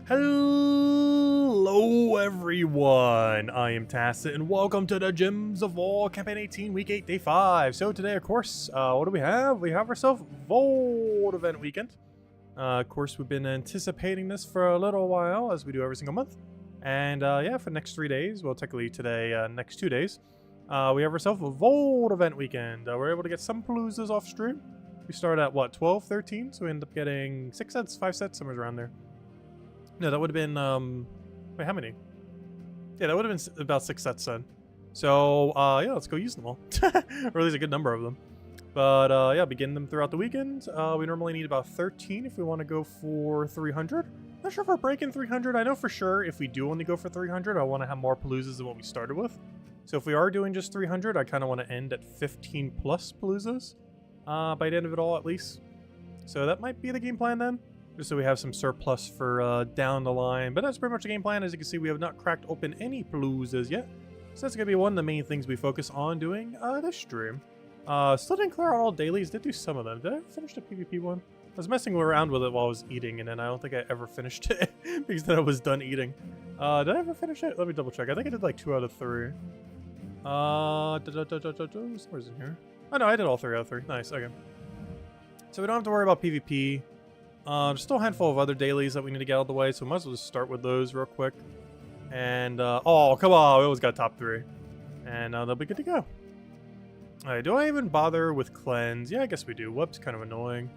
Hello everyone, I am Tacit and welcome to the Gems of War Campaign 18 Week 8 Day 5. So today of course, what do we have? We have ourselves Vold Event Weekend. Of course we've been anticipating this for a little while as we do every single month. And yeah, for the next 3 days, well technically today, next 2 days, we have ourselves a Vold Event Weekend. We're able to get some Paloozas off stream. We start at what, 12, 13? So we end up getting 6 sets, 5 sets, somewhere around there. No, that would have been, wait, how many? Yeah, that would have been about 6 sets then. So, yeah, let's go use them all. Or at least a good number of them. But, yeah, begin them throughout the weekend. We normally need about 13 if we want to go for 300. Not sure if we're breaking 300. I know for sure if we do only go for 300, I want to have more Paloozas than what we started with. So if we are doing just 300, I kind of want to end at 15 plus Paloozas. By the end of it all, at least. So that might be the game plan then. Just so we have some surplus for down the line. But that's pretty much the game plan. As you can see, we have not cracked open any Paloozas yet. So that's going to be one of the main things we focus on doing this stream. Still didn't clear out all dailies. Did do some of them. Did I ever finish the PvP one? I was messing around with it while I was eating, and then I don't think I ever finished it. Because then I was done eating. Did I ever finish it? Let me double check. I think I did like 2 out of 3. Where's in here? Oh no, I did all 3 out of 3. Nice, okay. So we don't have to worry about PvP. There's still a handful of other dailies that we need to get out of the way, so we might as well just start with those real quick. And, oh, come on, we always got top 3. And they'll be good to go. Alright, do I even bother with cleanse? Yeah, I guess we do. Whoop's kind of annoying.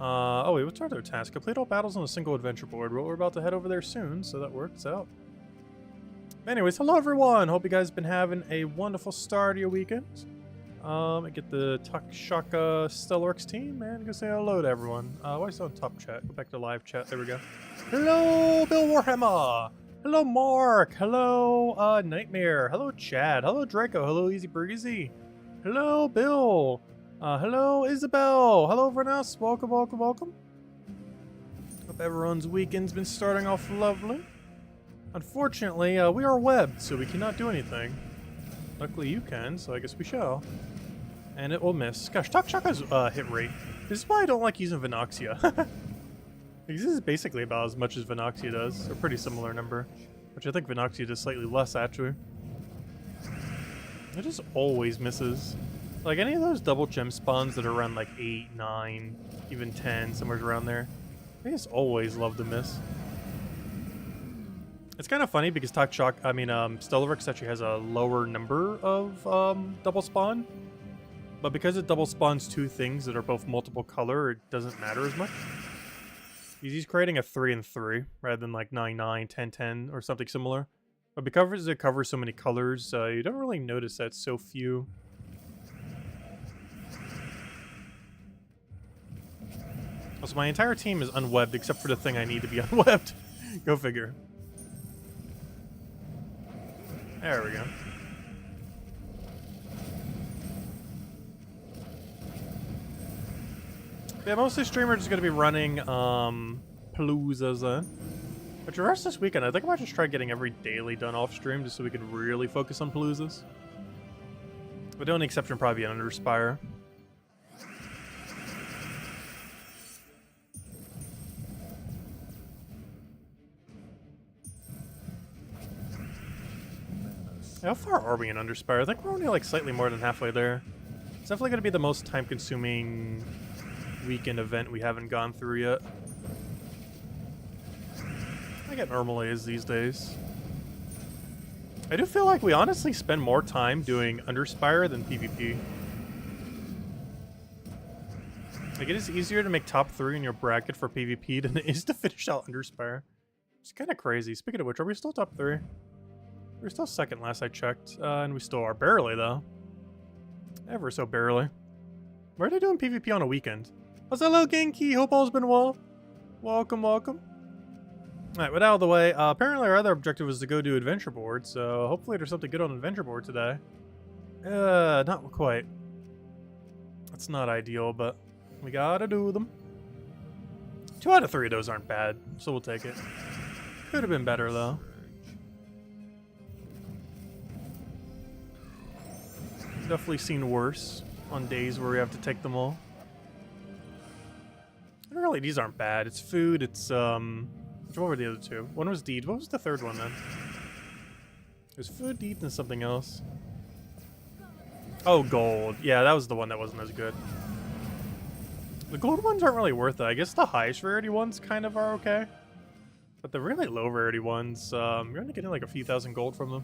Oh wait, what's our other task? Complete all battles on a single adventure board. Well, we're about to head over there soon, so that works out. Anyways, hello everyone! Hope you guys have been having a wonderful start of your weekend. I get the Takshaka Stellarix team, and go say hello to everyone. Why is it on top chat? Go back to live chat. There we go. Hello, Bill Warhammer. Hello, Mark. Hello, Nightmare. Hello, Chad. Hello, Draco. Hello, Easy Breezy. Hello, Bill. Hello, Isabel. Hello, everyone else. Welcome, welcome, welcome. Hope everyone's weekend's been starting off lovely. Unfortunately, we are webbed, so we cannot do anything. Luckily you can, so I guess we shall. And it will miss. Gosh, Takshaka's hit rate. This is why I don't like using Venoxia. Because this is basically about as much as Venoxia does. A pretty similar number. Which I think Venoxia does slightly less, actually. It just always misses. Like, any of those double gem spawns that are around, like, 8, 9, even 10, somewhere around there. I just always love to miss. It's kind of funny because Stellarix actually has a lower number of double spawn. But because it double spawns 2 things that are both multiple color, it doesn't matter as much. He's creating a 3 and 3 rather than like 9, 9, 10, 10 or something similar. But because it covers so many colors, you don't really notice that so few. Also, my entire team is unwebbed except for the thing I need to be unwebbed. Go figure. There we go. Yeah, most of the streamers is going to be running Paloozas then. But the rest of this weekend, I think I might just try getting every daily done off stream just so we can really focus on Paloozas. But the only exception would probably be Underspire. How far are we in Underspire? I think we're only like slightly more than halfway there. It's definitely going to be the most time-consuming weekend event we haven't gone through yet. I get normal A's these days. I do feel like we honestly spend more time doing Underspire than PvP. Like, it is easier to make top 3 in your bracket for PvP than it is to finish out Underspire. It's kind of crazy. Speaking of which, are we still top 3? We're still second last I checked, and we still are. Barely, though. Ever so barely. Why are they doing PvP on a weekend? What's up, hello, Genki? Hope all's been well. Welcome, welcome. Alright, but out of the way, apparently our other objective was to go do adventure board, so hopefully there's something good on adventure board today. Not quite. That's not ideal, but we gotta do them. 2 out of 3 of those aren't bad, so we'll take it. Could have been better, though. Definitely seen worse on days where we have to take them all. And really, these aren't bad. It's food, it's What were the other two? One was Deed. What was the third one then? It was Food, Deed, and something else. Oh, Gold. Yeah, that was the one that wasn't as good. The gold ones aren't really worth it. I guess the highest rarity ones kind of are okay. But the really low rarity ones, you're only getting like a few thousand gold from them.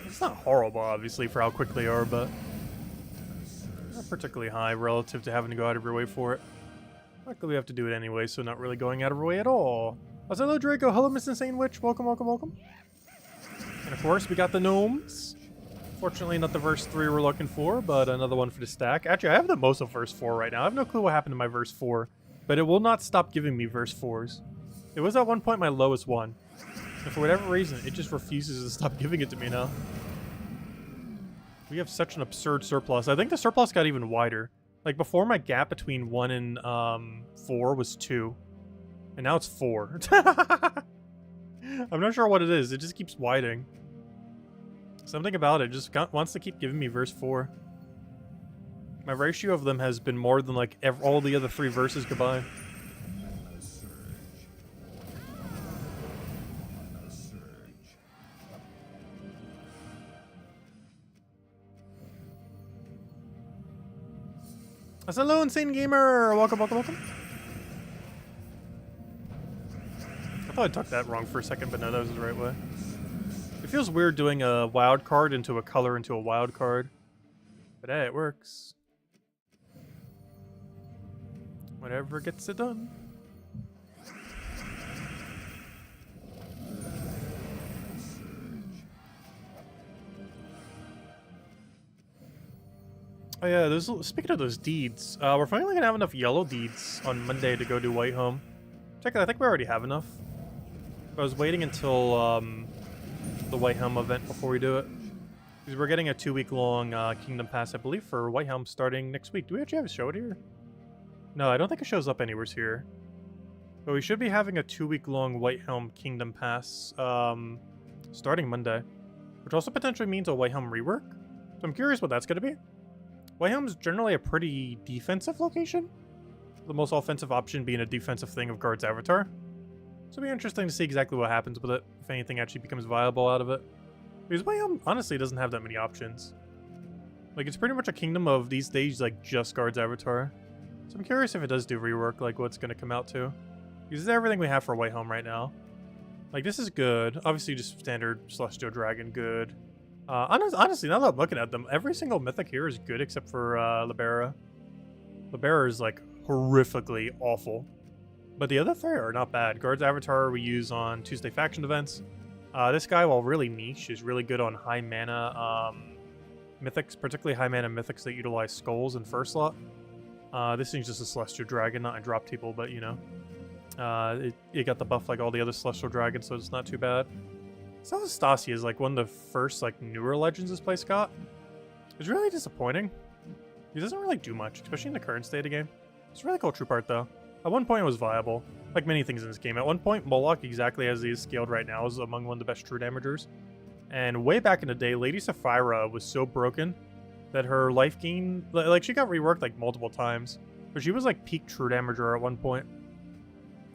It's not horrible, obviously, for how quick they are, but not particularly high relative to having to go out of your way for it. Luckily, we have to do it anyway, so not really going out of our way at all. Hello, Draco. Hello, Miss Insane Witch. Welcome, welcome, welcome. And of course, we got the gnomes. Fortunately, not the verse 3 we're looking for, but another one for the stack. Actually, I have the most of verse 4 right now. I have no clue what happened to my verse 4, but it will not stop giving me verse 4s. It was at one point my lowest one, and for whatever reason, it just refuses to stop giving it to me now. We have such an absurd surplus. I think the surplus got even wider. Like, before, my gap between 1 and 4 was 2, and now it's 4. I'm not sure what it is. It just keeps widening. Something about it just wants to keep giving me verse 4. My ratio of them has been more than like all the other 3 verses combined. Hello, Insane Gamer! Welcome, welcome, welcome. I thought I took that wrong for a second, but no, that was the right way. It feels weird doing a wild card into a color into a wild card. But hey, it works. Whatever gets it done. Oh yeah, speaking of those deeds, we're finally gonna have enough yellow deeds on Monday to go do Whitehome. Check it, I think we already have enough. I was waiting until the Whitehelm event before we do it. Because we're getting a 2-week-long Kingdom Pass, I believe, for Whitehelm starting next week. Do we actually have a show it here? No, I don't think it shows up anywhere here. But we should be having a 2-week-long Whitehelm Kingdom Pass starting Monday. Which also potentially means a Whitehelm rework. So I'm curious what that's going to be. Whitehelm is generally a pretty defensive location. The most offensive option being a defensive thing of Guard's Avatar. So it'll be interesting to see exactly what happens with it, if anything actually becomes viable out of it. Because Whitehelm honestly doesn't have that many options. Like, it's pretty much a kingdom of, these days, like, just Guard's Avatar. So I'm curious if it does do rework, like, what's going to come out to. Because this is everything we have for Whitehelm right now. Like, this is good. Obviously, just standard Celestial Dragon, good. Honestly, now that I'm looking at them, every single mythic here is good except for Libera. Libera is, like, horrifically awful. But the other 3 are not bad. Guard's Avatar we use on Tuesday faction events. This guy, while really niche, is really good on high mana mythics, particularly high mana mythics that utilize skulls in first slot. This thing's just a Celestial Dragon, not a drop table, but you know. It got the buff like all the other Celestial Dragons, so it's not too bad. Celestasia is like one of the first like newer legends this place got. It's really disappointing. He doesn't really do much, especially in the current state of the game. It's a really cool troop art though. At one point it was viable, like many things in this game. At one point, Moloch, exactly as he is scaled right now, is among one of the best true damagers. And way back in the day, Lady Sapphira was so broken that her life gain, like she got reworked like multiple times, but she was like peak true damager at one point.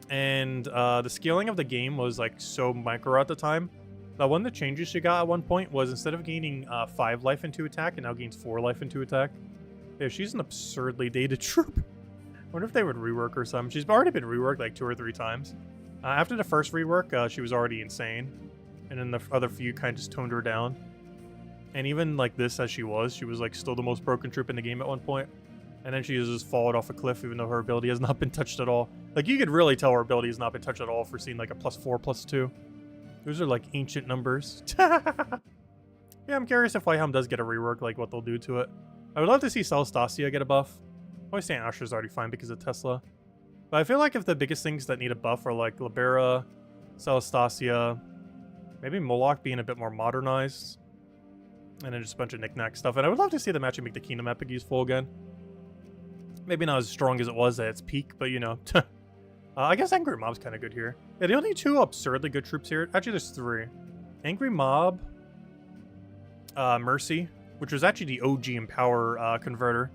And the scaling of the game was like so micro at the time. That one of the changes she got at one point was instead of gaining 5 life into attack, it now gains 4 life into attack. Yeah, she's an absurdly dated troop. I wonder if they would rework her some. She's already been reworked like 2 or 3 times. After the first rework, she was already insane. And then the other few kind of just toned her down. And even like this as she was like still the most broken troop in the game at one point. And then she just fallen off a cliff even though her ability has not been touched at all. Like you could really tell her ability has not been touched at all for seeing like a +4, +2. Those are like ancient numbers. Yeah, I'm curious if Whitehelm does get a rework, like what they'll do to it. I would love to see Celestasia get a buff. Always saying Asher's already fine because of Tesla. But I feel like if the biggest things that need a buff are like Libera, Celestasia, maybe Moloch being a bit more modernized, and then just a bunch of knick-knack stuff. And I would love to see them actually make the Kingdom Epic useful again. Maybe not as strong as it was at its peak, but you know. I guess Angry Mob's kind of good here. Yeah, the only 2 absurdly good troops here, actually there's 3. Angry Mob, Mercy, which was actually the OG Empower converter.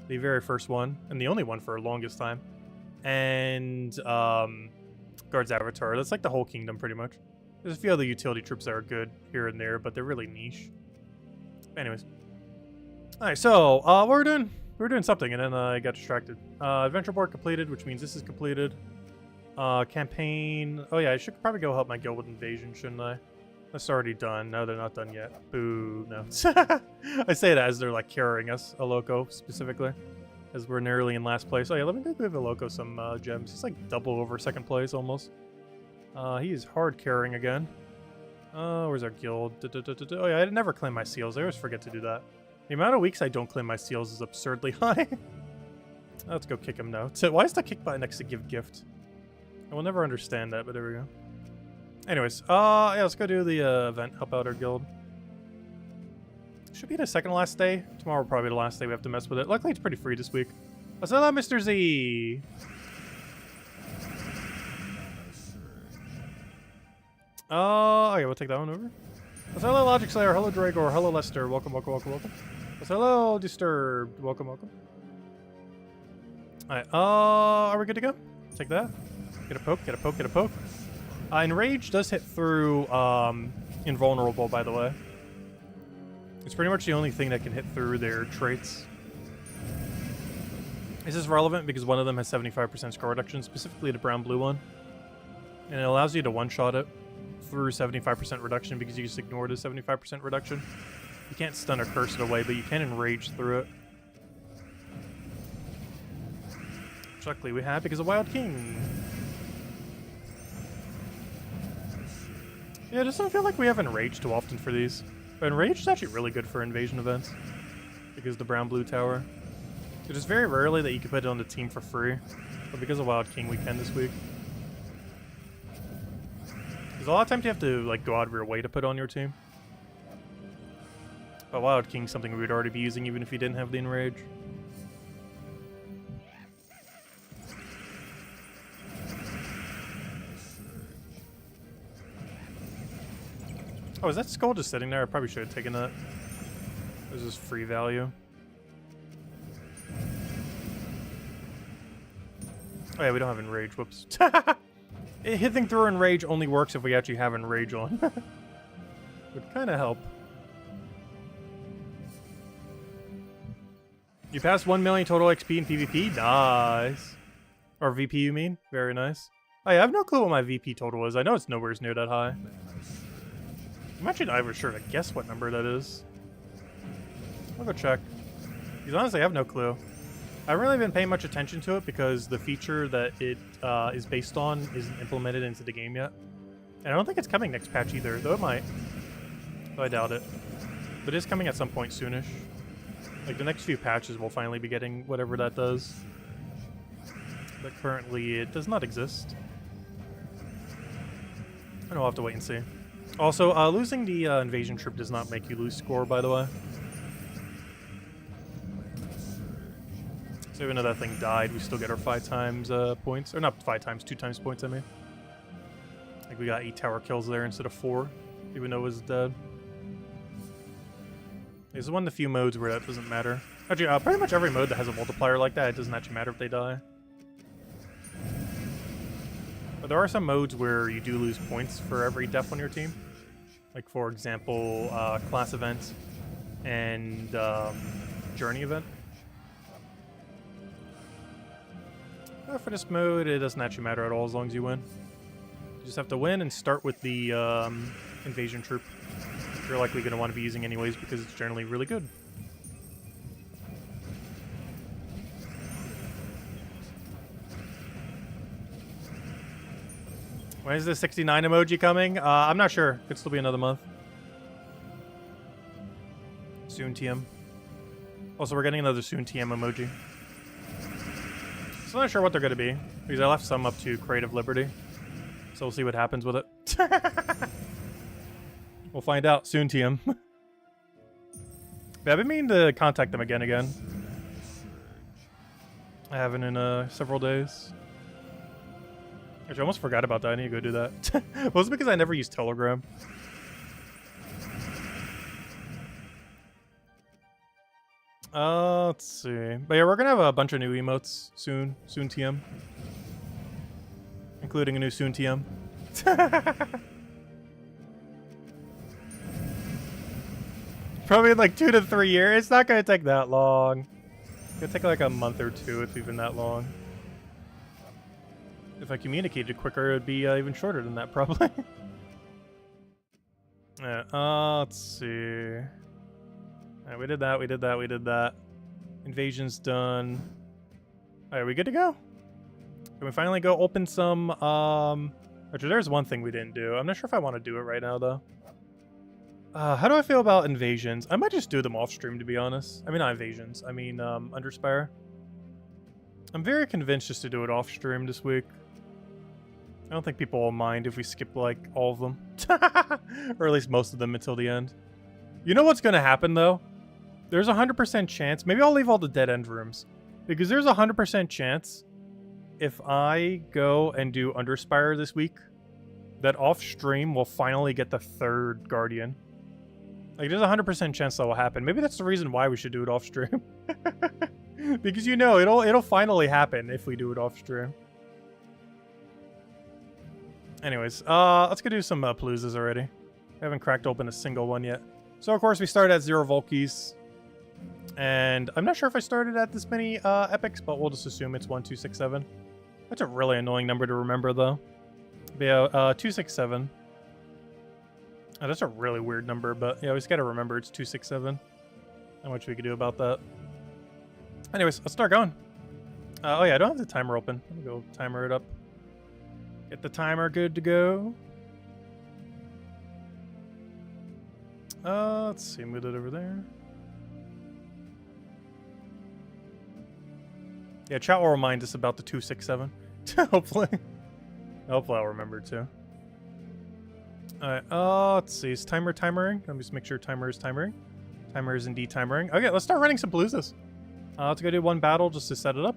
The very first one, and the only one for the longest time. and Guard's Avatar. That's like the whole kingdom, pretty much. There's a few other utility troops that are good here and there, but they're really niche. Anyways. Alright, so, what we're doing? We were doing something, and then I got distracted. Adventure board completed, which means this is completed. Campaign... Oh yeah, I should probably go help my guild with invasion, shouldn't I? That's already done. No, they're not done yet. Boo, no. I say that as they're, like, carrying us, a Loco, specifically. As we're nearly in last place. Oh yeah, let me go give a Loco some gems. He's, like, double over second place, almost. He is hard carrying again. Where's our guild? Oh yeah, I never claim my seals. I always forget to do that. The amount of weeks I don't claim my seals is absurdly high. Let's go kick him now. So why is the kick button next to give gift? I will never understand that, but there we go. Anyways, yeah, let's go do the event, help out our guild. Should be the second to last day. Tomorrow will probably be the last day we have to mess with it. Luckily, it's pretty free this week. What's up, Mr. Z? Okay, we'll take that one over. Hello, Logic Slayer. Hello, Dragor. Hello, Lester. Welcome, welcome, welcome, welcome. Hello, Disturbed. Welcome, welcome. Alright, are we good to go? Take that. Get a poke, get a poke, get a poke. Enrage does hit through Invulnerable, by the way. It's pretty much the only thing that can hit through their traits. This is relevant because one of them has 75% score reduction, specifically the brown-blue one. And it allows you to one-shot it through 75% reduction because you just ignore the 75% reduction. You can't stun or curse it away, but you can enrage through it. Which luckily we have because of Wild King. Yeah, it doesn't feel like we have enrage too often for these. But enrage is actually really good for invasion events. Because of the brown-blue tower. It is very rarely that you can put it on the team for free. But because of Wild King, we can this week. Because a lot of times you have to like go out of your way to put on your team. But Wild King's something we would already be using even if you didn't have the enrage. Oh, is that skull just sitting there? I probably should have taken that. This is free value. Oh yeah, we don't have enrage. Whoops. Hitting through enrage only works if we actually have enrage on. Would kind of help. You passed 1 million total XP in PvP? Nice. Or VP, you mean? Very nice. Oh, yeah, I have no clue what my VP total is. I know it's nowhere near that high. I'm actually not even sure to guess what number that is. I'll go check. Because honestly, I have no clue. I haven't really been paying much attention to it because the feature that it is based on isn't implemented into the game yet. And I don't think it's coming next patch either, though it might. Though I doubt it. But it is coming at some point soonish. Like the next few patches we'll finally be getting whatever that does. But currently it does not exist. And we'll have to wait and see. Also, losing the invasion troop does not make you lose score, by the way. So even though that thing died, we still get our 5 times points. Or not 5 times, 2 times points, I mean. Like we got 8 tower kills there instead of 4, even though it was dead. This is one of the few modes where that doesn't matter. Actually, pretty much every mode that has a multiplier like that, it doesn't actually matter if they die. But there are some modes where you do lose points for every death on your team. Like, for example, class event and journey event. But for this mode, it doesn't actually matter at all as long as you win. You just have to win and start with the invasion troop. You're likely going to want to be using anyways because it's generally really good. When is the 69 emoji coming? I'm not sure. Could still be another month. Soon TM. Also, we're getting another soon TM emoji. Still not sure what they're going to be because I left some up to Creative Liberty. So we'll see what happens with it. We'll find out soon, TM. Yeah, I've been meaning to contact them again. I haven't in several days. Actually, I almost forgot about that. I need to go do that. Well, it's because I never use Telegram. Let's see. But yeah, we're gonna have a bunch of new emotes soon. Soon, TM. including a new Soon TM. Probably in like 2 to 3 years. It's not gonna take that long. It's gonna take like a month or two, if even that long. If I communicated quicker, it would be even shorter than that, probably. Yeah, let's see. Alright, we did that, we did that, we did that. Invasion's done. Alright, we good to go? Can we finally go open some, Actually, there's one thing we didn't do. I'm not sure if I want to do it right now, though. How do I feel about invasions? I might just do them off stream, to be honest. I mean, not invasions. I mean, Underspire. I'm very convinced just to do it off stream this week. I don't think people will mind if we skip, like, all of them. Or at least most of them until the end. You know what's going to happen, though? There's a 100% chance. Maybe I'll leave all the dead end rooms. Because there's a 100% chance if I go and do Underspire this week, that off stream we'll finally get the 3rd Guardian. Like, there's a 100% chance that will happen. Maybe that's the reason why we should do it off stream. Because, you know, it'll finally happen if we do it off stream. Anyways, let's go do some Paloozas already. I haven't cracked open a single one yet. So, of course, we started at 0 Volkies. And I'm not sure if I started at this many epics, but we'll just assume it's 1, 2, 6, 7. That's a really annoying number to remember, though. But yeah, 267. Oh, that's a really weird number, but yeah, we just gotta remember it's 267. Not much we can do about that. Anyways, let's start going. Oh yeah, I don't have the timer open. Let me go timer it up. Get the timer good to go. Let's see, move it over there. Yeah, chat will remind us about the 267. Hopefully. Hopefully I'll remember too. Alright, let's see. Is timer timering? Let me just make sure timer is timering. Timer is indeed timering. Okay, let's start running some Paloozas. Let's go do one battle just to set it up.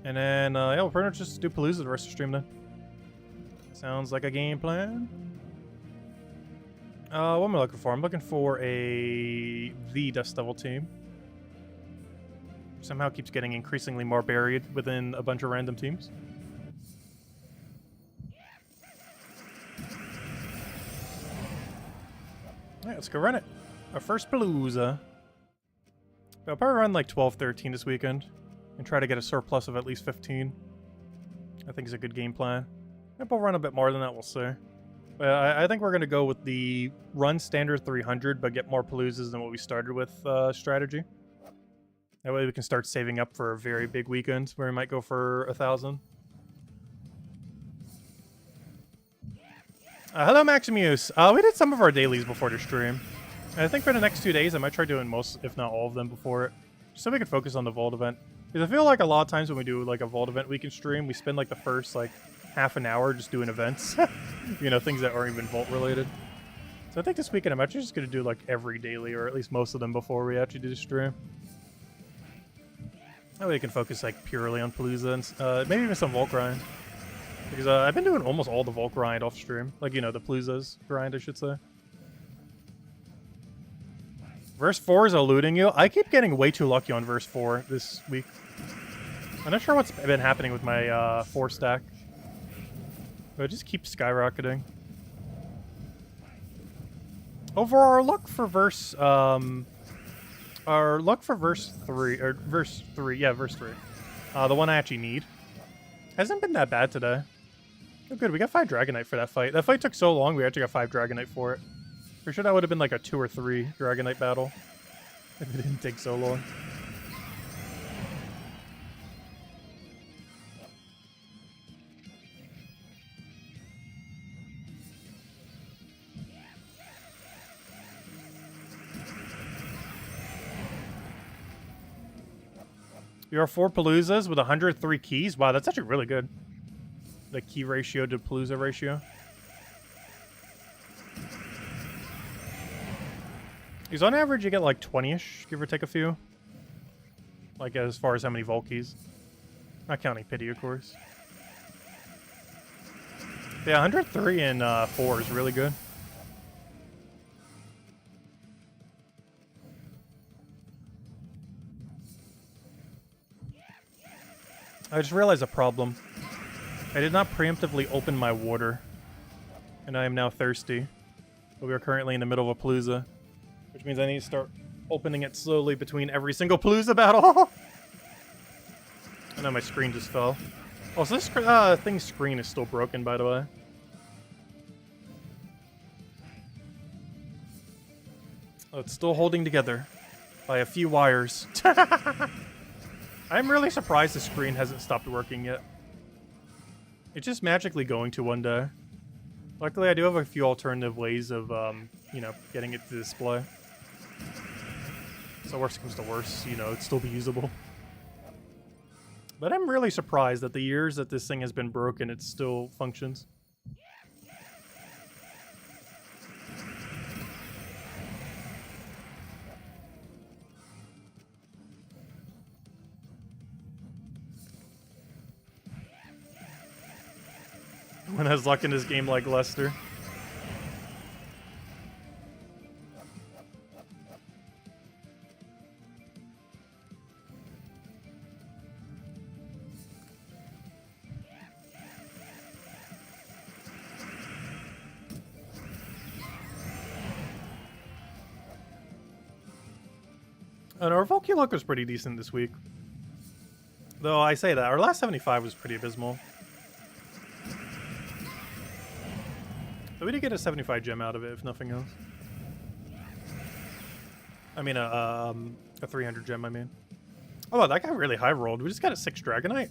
And then, yeah, we'll pretty much just do Palooza the rest of the stream then. Sounds like a game plan. What am I looking for? I'm looking for the Dust Devil team. Somehow keeps getting increasingly more buried within a bunch of random teams. Alright, let's go run it. Our first Palooza. I'll probably run like 12, 13 this weekend. And try to get a surplus of at least 15. I think is a good game plan. Maybe we'll run a bit more than that, we'll see. But I think we're going to go with the run standard 300, but get more Paloozas than what we started with strategy. That way we can start saving up for a very big weekend where we might go for 1,000. Hello, Maximus. We did some of our dailies before the stream. And I think for the next 2 days, I might try doing most, if not all of them, before it. Just so we can focus on the Vault event. Because I feel like a lot of times when we do like a Vault event weekend stream, we spend like the first like half an hour just doing events. You know, things that aren't even Vault related. So I think this weekend I'm actually just going to do like every daily, or at least most of them before we actually do the stream. That way we can focus like purely on Palooza and maybe even some Vault grind. Because I've been doing almost all the Vault grind off stream. Like, you know, the Paloozas grind, I should say. Verse 4 is eluding you. I keep getting way too lucky on Verse 4 this week. I'm not sure what's been happening with my 4 stack. But it just keeps skyrocketing. Overall, our luck for Verse... our luck for Verse 3... Or Verse 3. Yeah, Verse 3. The one I actually need. Hasn't been that bad today. Oh, good. We got 5 Dragonite for that fight. That fight took so long, we actually got 5 Dragonite for it. For sure that would have been like a 2 or 3 Dragonite battle. If it didn't take so long. There are 4 Paloozas with 103 keys. Wow, that's actually really good. The key ratio to Palooza ratio. Because on average, you get like 20-ish, give or take a few. Like as far as how many Volkies. Not counting Pity, of course. Yeah, 103 and 4 is really good. I just realized a problem. I did not preemptively open my water, and I am now thirsty. But we are currently in the middle of a Palooza, which means I need to start opening it slowly between every single Palooza battle. I know my screen just fell. Oh, so this thing's screen is still broken, by the way. Oh, it's still holding together by a few wires. I'm really surprised the screen hasn't stopped working yet. It's just magically going to one day. Luckily, I do have a few alternative ways of, you know, getting it to display. So worst comes to worst, you know, it'd still be usable. But I'm really surprised that the years that this thing has been broken, it still functions. One has luck in this game like Lester. And our Volky luck was pretty decent this week. Though I say that, our last 75 was pretty abysmal. But we did get a 75 gem out of it, if nothing else. I mean, a 300 gem, I mean. Oh, that guy really high rolled. We just got a 6 Dragonite.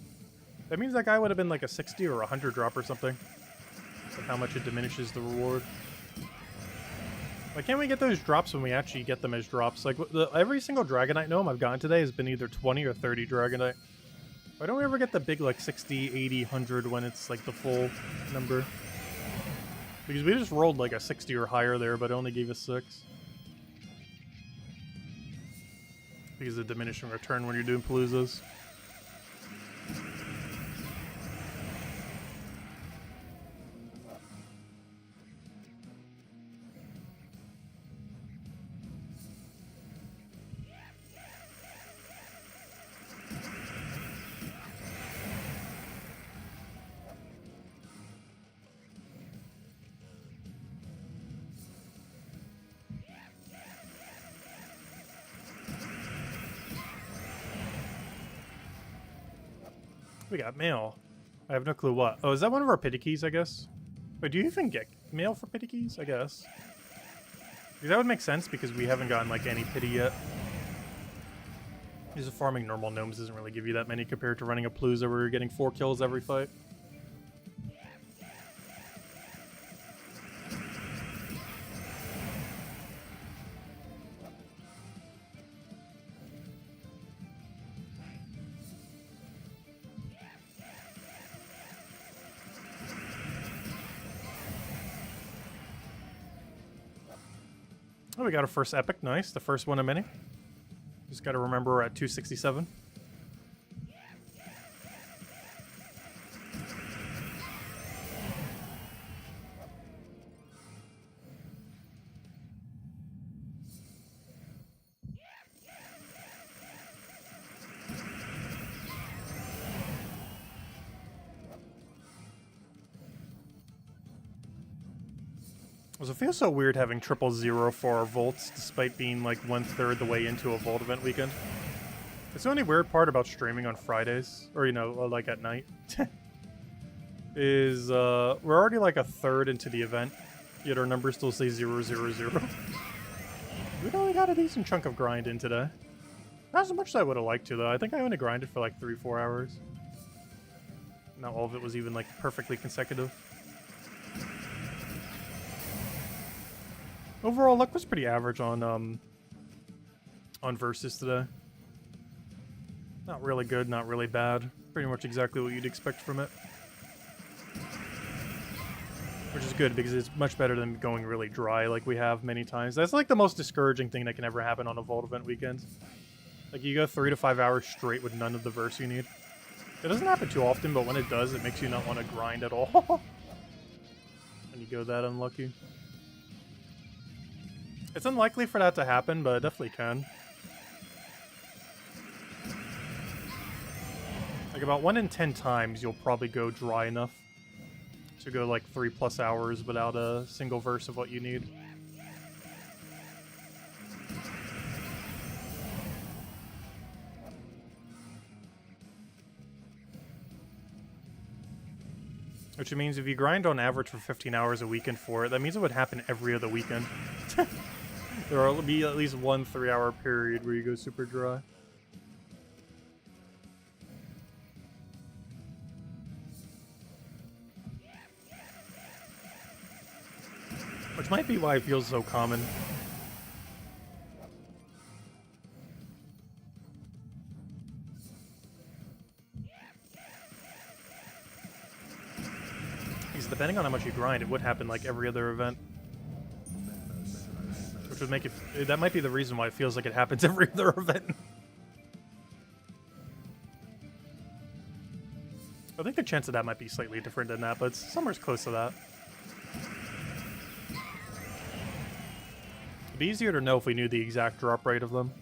That means that guy would have been like a 60 or 100 drop or something. Like how much it diminishes the reward. Why can't we get those drops when we actually get them as drops? Like, every single Dragonite gnome I've gotten today has been either 20 or 30 Dragonite. Why don't we ever get the big, like, 60, 80, 100 when it's, like, the full number? Because we just rolled, like, a 60 or higher there, but it only gave us 6. Because of diminishing return when you're doing Paloozas. We got mail. I have no clue what. Oh, is that one of our pity keys, I guess? Wait, do you even get mail for pity keys? I guess. Because that would make sense because we haven't gotten, like, any pity yet. Because farming normal gnomes doesn't really give you that many compared to running a Palooza where you're getting 4 kills every fight. Oh, we got our first epic. Nice. The first one of many. Just got to remember we're at 267. It feels so weird having 000 for our Volts, despite being like 1/3 the way into a Volt event weekend. It's the only weird part about streaming on Fridays, or, you know, like at night, is we're already like 1/3 into the event, yet our numbers still say 000. We only got a decent chunk of grind in today. Not as much as I would have liked to, though. I think I only grinded for like 3-4 hours. Not all of it was even like perfectly consecutive. Overall, luck was pretty average on Versus today. Not really good, not really bad. Pretty much exactly what you'd expect from it. Which is good, because it's much better than going really dry like we have many times. That's like the most discouraging thing that can ever happen on a Vault event weekend. Like, you go 3 to 5 hours straight with none of the verse you need. It doesn't happen too often, but when it does, it makes you not want to grind at all. When you go that unlucky. It's unlikely for that to happen, but it definitely can. Like about 1 in 10 times, you'll probably go dry enough to go like 3+ hours without a single verse of what you need. Which means if you grind on average for 15 hours a weekend for it, that means it would happen every other weekend. There will be at least 1 3-hour period where you go super dry. Which might be why it feels so common. Because depending on how much you grind, it would happen like every other event. Which would make it... That might be the reason why it feels like it happens every other event. I think the chance of that might be slightly different than that, but it's somewhere close to that. It'd be easier to know if we knew the exact drop rate of them.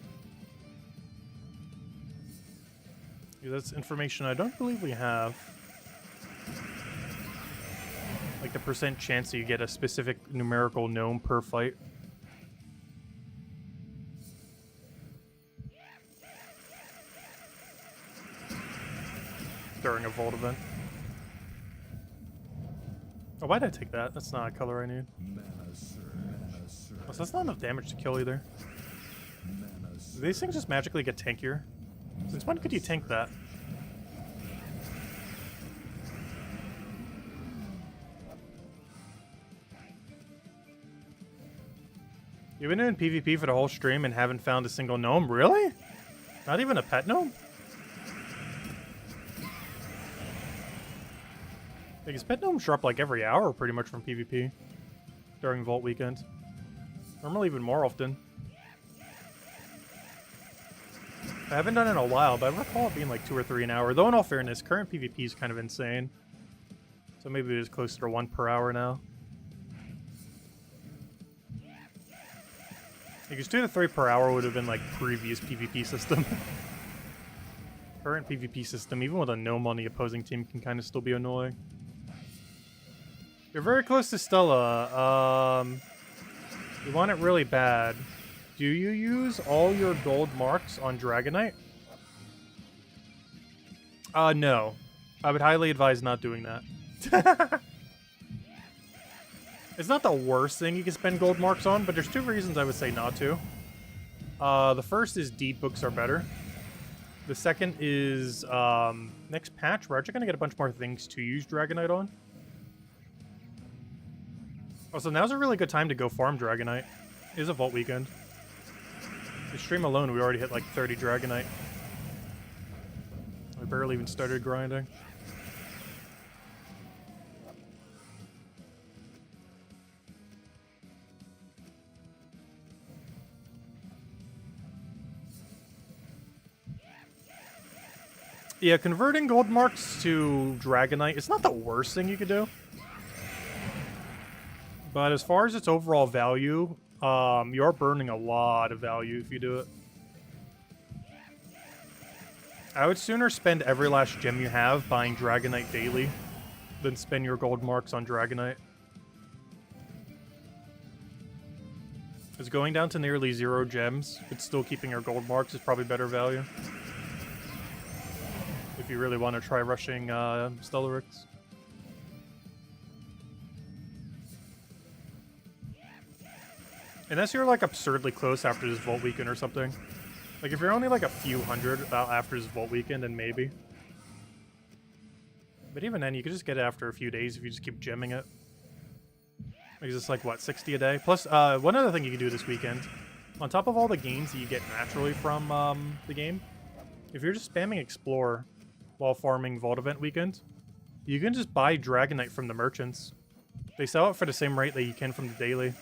Yeah, that's information I don't believe we have. Like the percent chance that you get a specific numerical gnome per fight. During a vault event. Oh, why did I take that? That's not a color I need. Oh, so that's not enough damage to kill either. Do these things just magically get tankier? Since when could you tank that? You've been doing PvP for the whole stream and haven't found a single gnome? Really? Not even a pet gnome? Because pet gnomes drop like every hour pretty much from PvP during Vault weekend. Normally even more often. I haven't done it in a while, but I recall it being like 2 or 3 an hour. Though in all fairness, current PvP is kind of insane. So maybe it is closer to 1 per hour now. Because 2 to 3 per hour would have been like previous PvP system. Current PvP system, even with a gnome on the opposing team, can kind of still be annoying. You're very close to Stella. You want it really bad. Do you use all your gold marks on Dragonite? No. I would highly advise not doing that. It's not the worst thing you can spend gold marks on, but there's 2 reasons I would say not to. The first is deed books are better. The second is, next patch, we're actually going to get a bunch more things to use Dragonite on. Also, now's a really good time to go farm Dragonite. It is a Vault weekend. The stream alone, we already hit like 30 Dragonite. We barely even started grinding. Yeah, converting gold marks to Dragonite, it's not the worst thing you could do. But as far as its overall value, you're burning a lot of value if you do it. I would sooner spend every last gem you have buying Dragonite daily than spend your gold marks on Dragonite. Because going down to nearly 0 gems, but still keeping your gold marks is probably better value. If you really want to try rushing Stellaryx. Unless you're like absurdly close after this Vault weekend or something. Like if you're only like a few hundred after this Vault weekend, then maybe. But even then, you could just get it after a few days if you just keep gemming it. Because it's like, what, 60 a day? Plus, one other thing you can do this weekend. On top of all the gains that you get naturally from the game, if you're just spamming Explore while farming Vault event weekend, you can just buy Dragonite from the merchants. They sell it for the same rate that you can from the daily.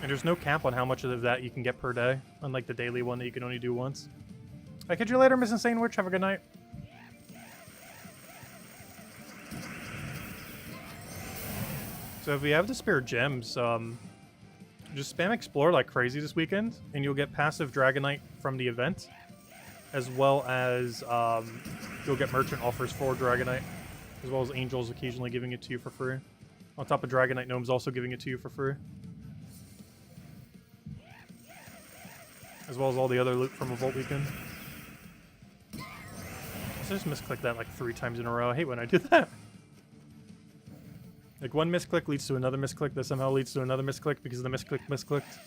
And there's no cap on how much of that you can get per day, unlike the daily one that you can only do once. I'll catch you later, Miss Insane Witch. Have a good night. So if we have the spare gems, just spam Explore like crazy this weekend, and you'll get passive Dragonite from the event. as well as you'll get merchant offers for Dragonite, as well as Angels occasionally giving it to you for free. On top of Dragonite, Gnomes also giving it to you for free. As well as all the other loot from a Volt Weekend. So I just misclicked that like 3 times in a row. I hate when I do that. Like one misclick leads to another misclick that somehow leads to another misclick because the misclick misclicked,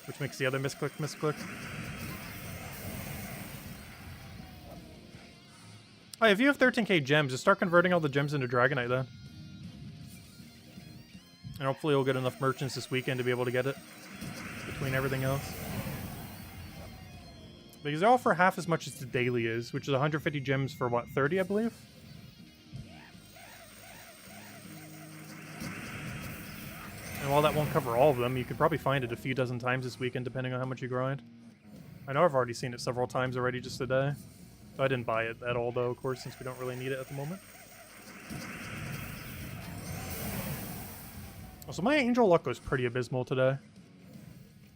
which makes the other misclick misclick. Oh, if you have 13k gems, just start converting all the gems into Dragonite then. And hopefully you'll get enough merchants this weekend to be able to get it between everything else. Because they all for half as much as the daily is, which is 150 gems for what, 30 I believe? And while that won't cover all of them, you could probably find it a few dozen times this weekend depending on how much you grind. I know I've already seen it several times already just today. So I didn't buy it at all though, of course, since we don't really need it at the moment. So my Angel luck was pretty abysmal today.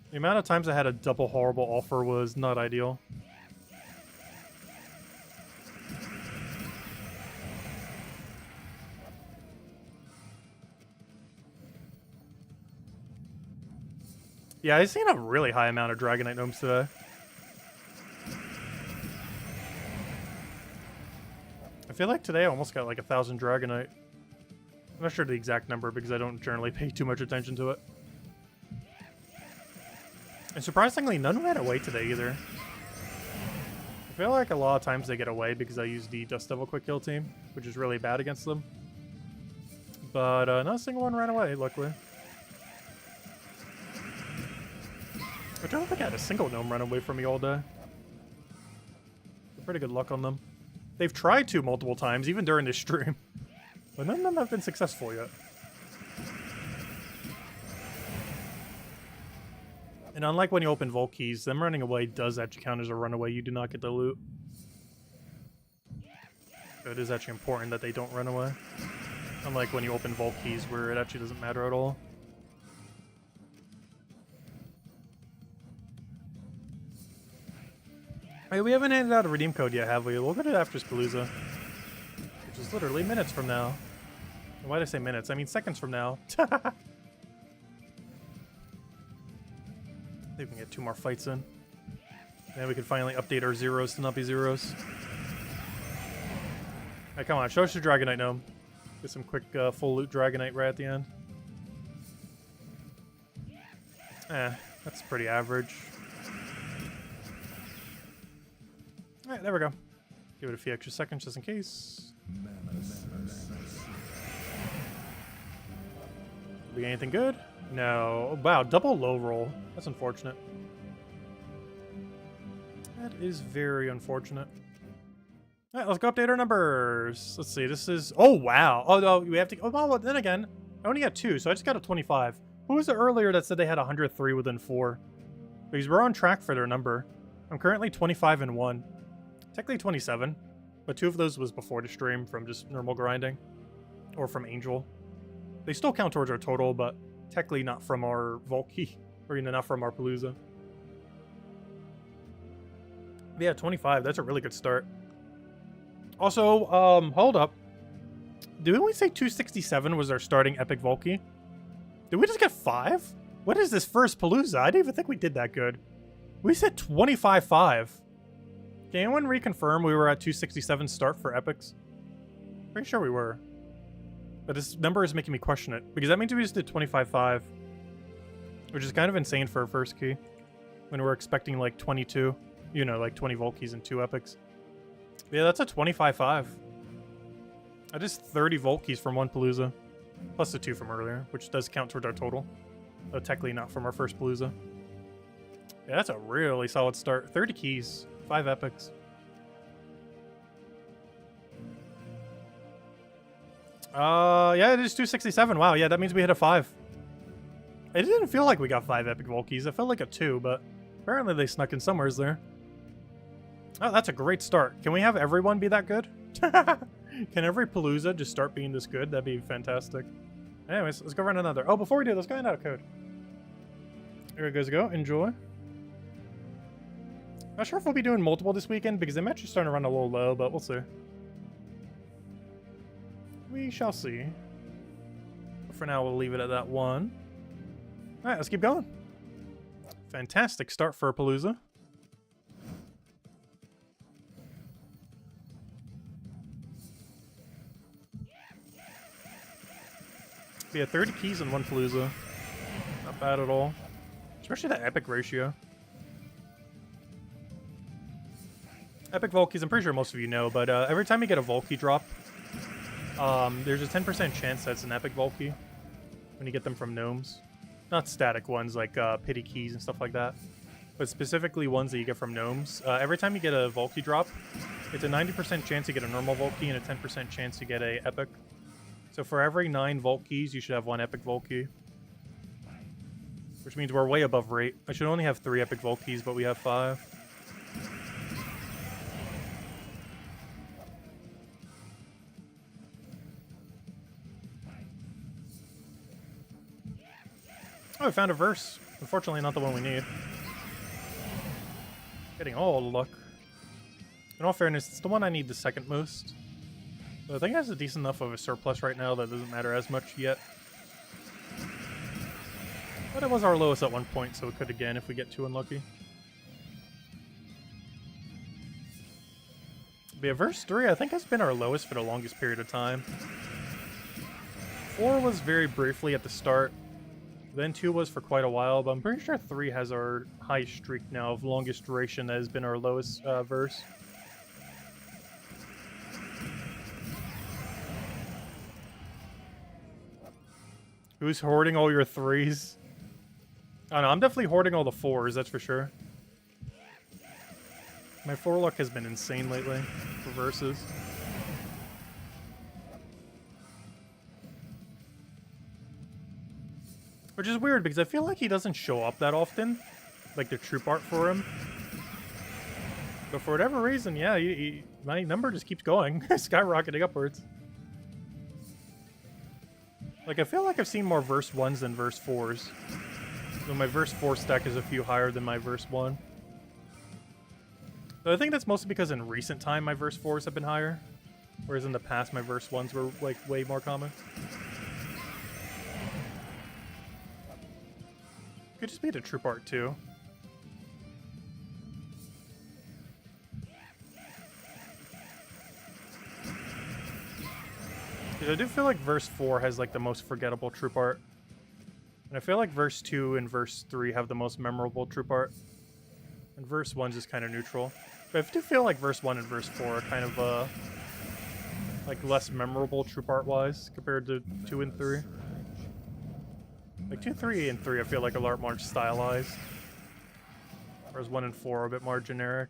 The amount of times I had a double horrible offer was not ideal. Yeah, I've seen a really high amount of Dragonite Gnomes today. I feel like today I almost got like 1,000 Dragonite. I'm not sure the exact number because I don't generally pay too much attention to it. And surprisingly, none ran away today either. I feel like a lot of times they get away because I use the Dust Devil Quick Kill team, which is really bad against them. But not a single one ran away, luckily. I don't think I had a single gnome run away from me all day. Pretty good luck on them. They've tried to multiple times, even during this stream. But none of them have been successful yet. And unlike when you open Vault Keys, them running away does actually count as a runaway. You do not get the loot. So it is actually important that they don't run away. Unlike when you open Vault Keys, where it actually doesn't matter at all. Hey, we haven't handed out a redeem code yet, have we? We'll get it after Spalooza. Which is literally minutes from now. Why did I say minutes? I mean seconds from now. I think we can get 2 more fights in. And then we can finally update our zeros to not be zeros. Alright, come on. Show us your Dragonite Gnome. Get some quick full loot Dragonite right at the end. That's pretty average. Alright, there we go. Give it a few extra seconds just in case. Did we get anything good? No. Oh, wow, double low roll. That's unfortunate. That is very unfortunate. Alright, let's go update our numbers. Let's see, this is... Oh, wow. Oh, no, we have to... Oh, well, then again, I only got 2, so I just got a 25. Who was it earlier that said they had 103 within 4? Because we're on track for their number. I'm currently 25 and 1. Technically 27, but 2 of those was before the stream from just normal grinding. Or from Angel. They still count towards our total, but technically not from our Vault Key. Or, you know, not from our Palooza. But yeah, 25. That's a really good start. Also, hold up. Didn't we say 267 was our starting Epic Vault Key? Did we just get 5? What is this first Palooza? I didn't even think we did that good. We said 25.5. Can anyone reconfirm we were at 267 start for Epics? Pretty sure we were. But this number is making me question it. Because that means we just did 25.5. Which is kind of insane for a first key. When we're expecting like 22. You know, like 20 Vault Keys and 2 Epics. Yeah, that's a 25.5. That is 30 Vault Keys from one Palooza. Plus the 2 from earlier. Which does count towards our total. Though technically not from our first Palooza. Yeah, that's a really solid start. 30 keys. 5 epics. Yeah, it is 267. Wow, yeah, that means we hit a 5. It didn't feel like we got 5 epic Vault Keys. It felt like a 2, but apparently they snuck in somewheres there. Oh, that's a great start. Can we have everyone be that good? Can every Palooza just start being this good? That'd be fantastic. Anyways, let's go run another. Oh, before we do, let's go hand out a code. Here it goes. Go. Enjoy. Not sure if we'll be doing multiple this weekend because I'm actually starting to run a little low, but we'll see. We shall see. But for now, we'll leave it at that one. All right, let's keep going. Fantastic start for Palooza. Yeah, 30 keys in one Palooza. Not bad at all. Especially that epic ratio. Epic Volkeys, I'm pretty sure most of you know, but every time you get a Volkey drop, there's a 10% chance that's an epic Volkey when you get them from gnomes. Not static ones like pity keys and stuff like that, but specifically ones that you get from gnomes. Every time you get a Volkey drop, it's a 90% chance you get a normal Volkey and a 10% chance you get a epic. So for every 9 Volkeys, you should have 1 epic Volkey. Which means we're way above rate. I should only have 3 epic Volkeys, but we have 5. Oh, I found a verse. Unfortunately, not the one we need. Getting all the luck. In all fairness, it's the one I need the second most. But I think it has a decent enough of a surplus right now that doesn't matter as much yet. But it was our lowest at one point, so it could again if we get too unlucky. But yeah, verse 3 I think has been our lowest for the longest period of time. 4 was very briefly at the start. Then 2 was for quite a while, but I'm pretty sure 3 has our high streak now of longest duration that has been our lowest verse. Who's hoarding all your 3s? I don't know, I'm definitely hoarding all the 4s, that's for sure. My 4 luck has been insane lately for verses. Which is weird because I feel like he doesn't show up that often. Like the troop art for him. But for whatever reason, yeah, my number just keeps going. Skyrocketing upwards. Like, I feel like I've seen more verse 1s than verse 4s. So my verse 4 stack is a few higher than my verse 1. But I think that's mostly because in recent time my verse 4s have been higher. Whereas in the past my verse 1s were, like, way more common. Could just be the troop art too. Because I do feel like verse 4 has like the most forgettable troop art. And I feel like verse 2 and verse 3 have the most memorable troop art. And verse 1's just kind of neutral. But I do feel like verse 1 and verse 4 are kind of like less memorable troop art wise compared to 2 and 3. Like 2, 3, and 3 I feel like a lot more stylized. Whereas 1 and 4 are a bit more generic.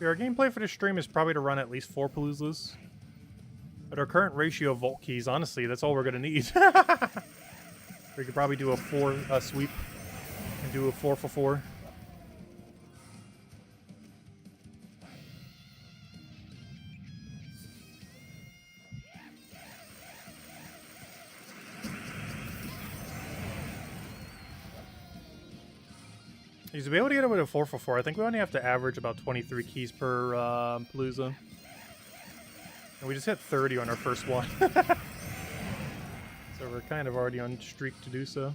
Our gameplay for this stream is probably to run at least 4 Paloozas. At our current ratio of Vault Keys, honestly, that's all we're going to need. We could probably do a 4 sweep and do a 4 for 4. To be able to get it with a 4 for 4, I think we only have to average about 23 keys per Palooza. And we just hit 30 on our first one. So we're kind of already on streak to do so.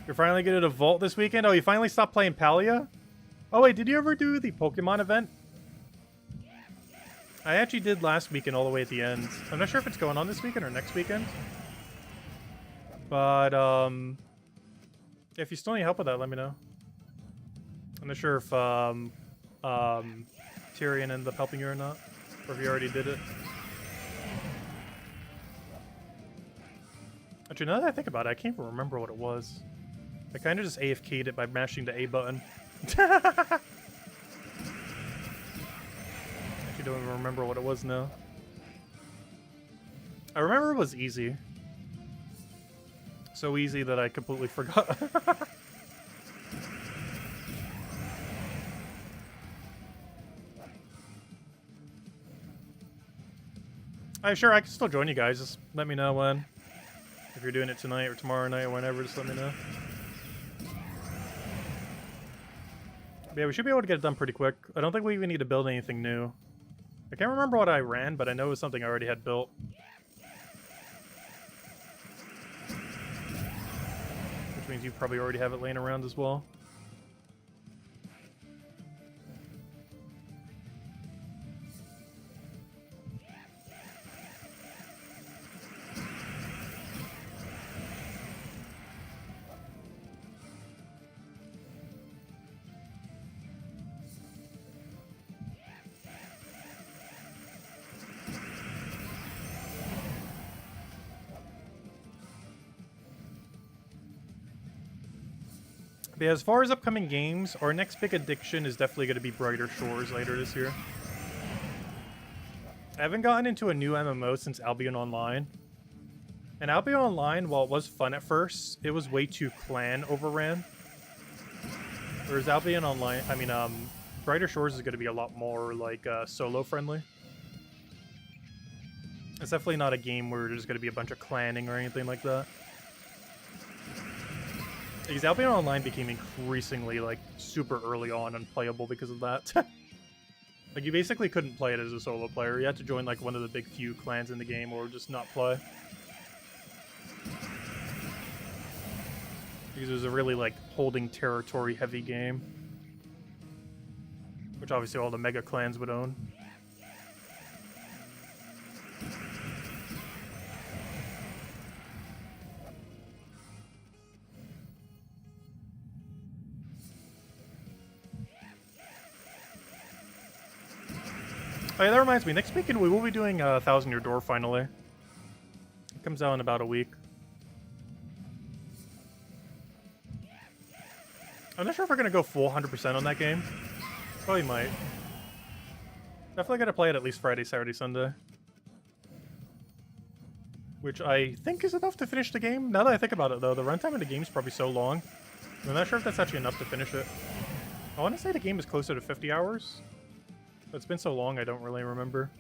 You're finally good at a vault this weekend? Oh, you finally stopped playing Palia? Oh wait, did you ever do the Pokemon event? I actually did last weekend all the way at the end. I'm not sure if it's going on this weekend or next weekend. But, if you still need help with that, let me know. I'm not sure if, Tyrion ended up helping you or not. Or if you already did it. Actually, now that I think about it, I can't even remember what it was. I kind of just AFK'd it by mashing the A button. Actually, don't even remember what it was now. I remember it was easy. So easy that I completely forgot. Sure, I can still join you guys. Just let me know when. If you're doing it tonight or tomorrow night or whenever, just let me know. But yeah, we should be able to get it done pretty quick. I don't think we even need to build anything new. I can't remember what I ran, but I know it was something I already had built. Which means you probably already have it laying around as well. But yeah, as far as upcoming games, our next big addiction is definitely going to be Brighter Shores later this year. I haven't gotten into a new MMO since Albion Online. And Albion Online, while it was fun at first, it was way too clan overran. Whereas Albion Online, Brighter Shores is going to be a lot more, like, solo friendly. It's definitely not a game where there's going to be a bunch of clanning or anything like that. Because Albion Online became increasingly, like, super early on unplayable because of that. Like, you basically couldn't play it as a solo player. You had to join, like, one of the big few clans in the game or just not play. Because it was a really, like, holding territory heavy game. Which obviously all the mega clans would own. Oh yeah, that reminds me. Next weekend we will be doing 1,000 Year Door finally. It comes out in about a week. I'm not sure if we're gonna go full 100% on that game. Probably might. Definitely gotta play it at least Friday, Saturday, Sunday. Which I think is enough to finish the game. Now that I think about it though, the runtime of the game is probably so long. I'm not sure if that's actually enough to finish it. I want to say the game is closer to 50 hours. But it's been so long I don't really remember.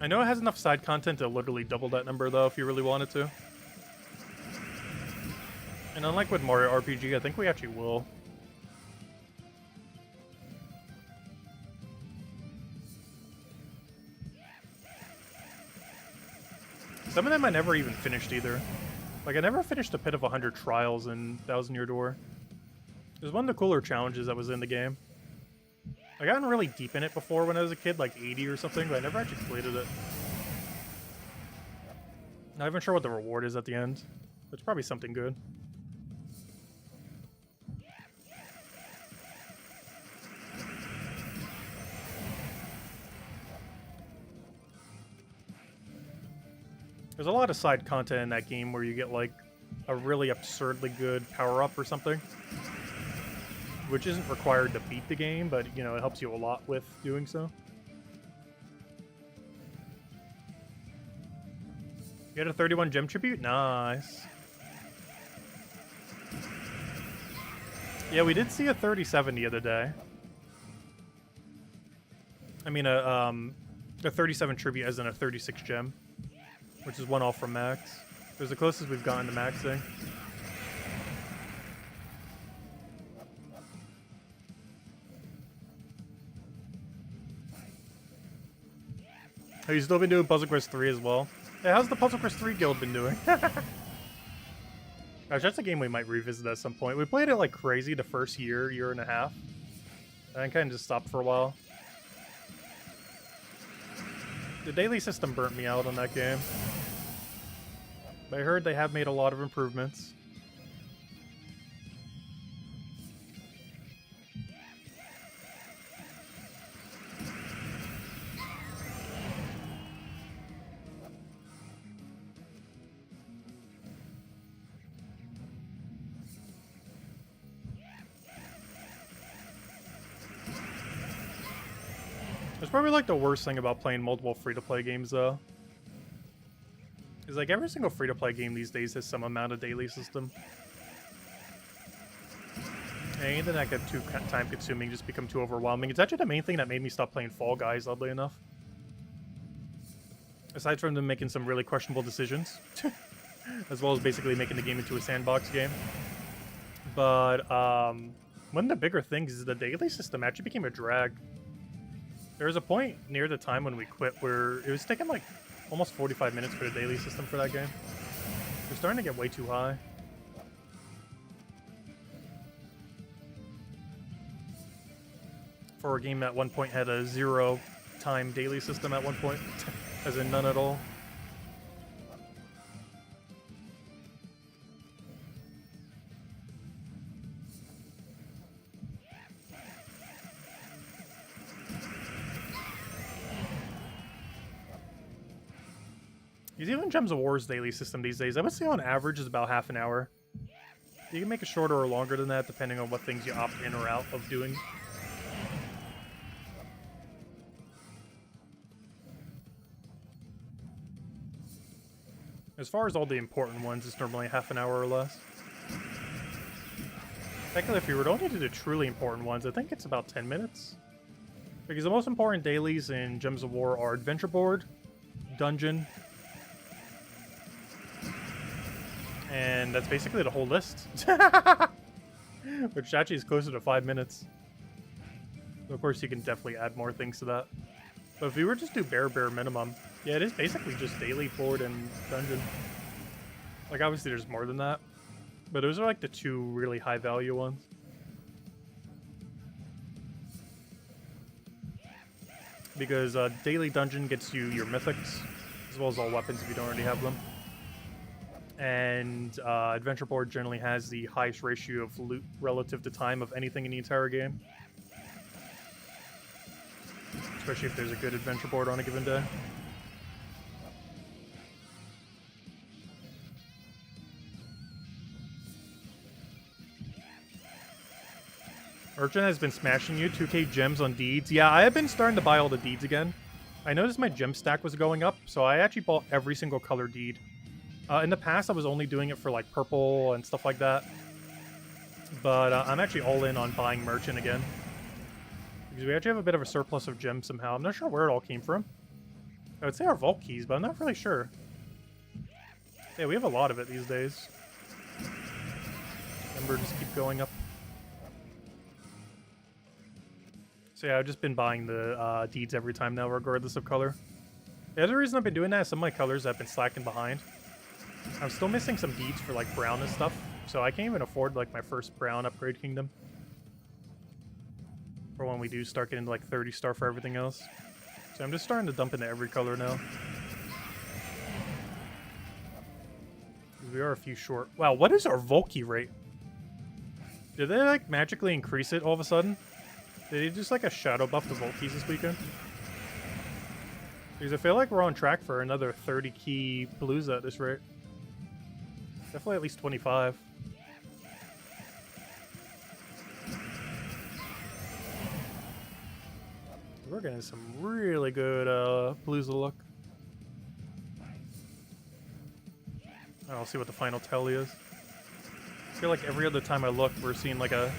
I know it has enough side content to literally double that number though if you really wanted to. And unlike with Mario RPG, I think we actually will. Some of them I never even finished either. Like, I never finished a Pit of 100 Trials in 1,000 Year Door. It was one of the cooler challenges that was in the game. I gotten really deep in it before when I was a kid, like 80 or something, but I never actually completed it. Not even sure what the reward is at the end. It's probably something good. There's a lot of side content in that game where you get, like, a really absurdly good power-up or something. Which isn't required to beat the game, but, you know, it helps you a lot with doing so. You got a 31 gem tribute? Nice. Yeah, we did see a 37 the other day. I mean, a 37 tribute as in a 36 gem. Which is one off from max. It was the closest we've gotten to maxing. Have you still been doing Puzzle Quest 3 as well? Yeah, how's the Puzzle Quest 3 guild been doing? Gosh, that's a game we might revisit at some point. We played it like crazy the first year and a half. And I kind of just stopped for a while. The daily system burnt me out on that game. But I heard they have made a lot of improvements. It's probably like the worst thing about playing multiple free-to-play games, though. Is like every single free-to-play game these days has some amount of daily system. And anything that get too time-consuming just become too overwhelming. It's actually the main thing that made me stop playing Fall Guys, oddly enough. Aside from them making some really questionable decisions. As well as basically making the game into a sandbox game. But, one of the bigger things is the daily system actually became a drag. There was a point near the time when we quit where it was taking like almost 45 minutes for the daily system for that game. It was starting to get way too high. For a game that at one point had a 0-time daily system at one point, as in none at all. Even Gems of War's daily system these days, I would say on average is about half an hour. You can make it shorter or longer than that depending on what things you opt in or out of doing. As far as all the important ones, it's normally half an hour or less. Technically, if you were to only do the truly important ones, I think it's about 10 minutes. Because the most important dailies in Gems of War are Adventure Board, Dungeon, and that's basically the whole list. Which actually is closer to 5 minutes. Of course, you can definitely add more things to that. But if we were just do bare minimum, yeah, it is basically just daily, board, and dungeon. Like, obviously there's more than that. But those are like the two really high value ones. Because daily dungeon gets you your mythics, as well as all weapons if you don't already have them. And Adventure Board generally has the highest ratio of loot relative to time of anything in the entire game. Especially if there's a good Adventure Board on a given day. Urchin has been smashing you, 2k gems on deeds. Yeah, I have been starting to buy all the deeds again. I noticed my gem stack was going up, so I actually bought every single color deed. In the past, I was only doing it for like purple and stuff like that. But I'm actually all in on buying merchant again. Because we actually have a bit of a surplus of gems somehow. I'm not sure where it all came from. I would say our vault keys, but I'm not really sure. Yeah, we have a lot of it these days. Ember just keep going up. So yeah, I've just been buying the deeds every time now, regardless of color. The other reason I've been doing that is some of my colors have been slacking behind. I'm still missing some deeds for like brown and stuff, so I can't even afford like my first brown upgrade kingdom. For when we do start getting to like 30 star for everything else. So I'm just starting to dump into every color now. We are a few short. Wow, what is our Volkey rate? Did they like magically increase it all of a sudden? Did they just like a shadow buff the Volkeys this weekend? Because I feel like we're on track for another 30 key Palooza at this rate. Definitely at least 25. We're getting some really good Palooza luck. I'll see what the final tally is. I feel like every other time I look, we're seeing like a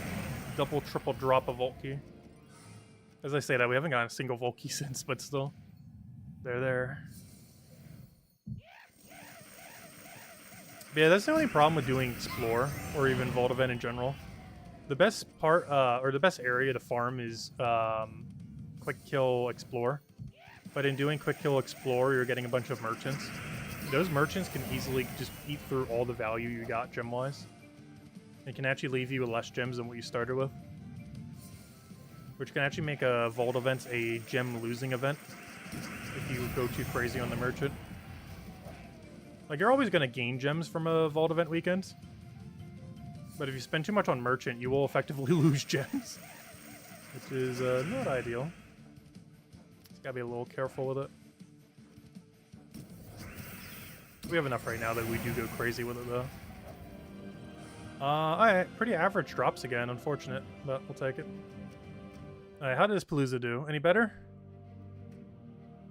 double, triple drop of Volkey. As I say that, we haven't gotten a single Volkey since, but still. They're there. But yeah, that's the only problem with doing Explore, or even Vault Event in general. The best part, or the best area to farm is Quick Kill Explore. But in doing Quick Kill Explore, you're getting a bunch of merchants. Those merchants can easily just eat through all the value you got gem-wise. It can actually leave you with less gems than what you started with. Which can actually make a Vault Event a gem-losing event. if you go too crazy on the merchant. Like, you're always going to gain gems from a vault event weekend. But if you spend too much on merchant, you will effectively lose gems. Which is not ideal. Just gotta be a little careful with it. We have enough right now that we do go crazy with it, though. Alright, pretty average drops again. Unfortunate, but we'll take it. Alright, how does Palooza do? Any better?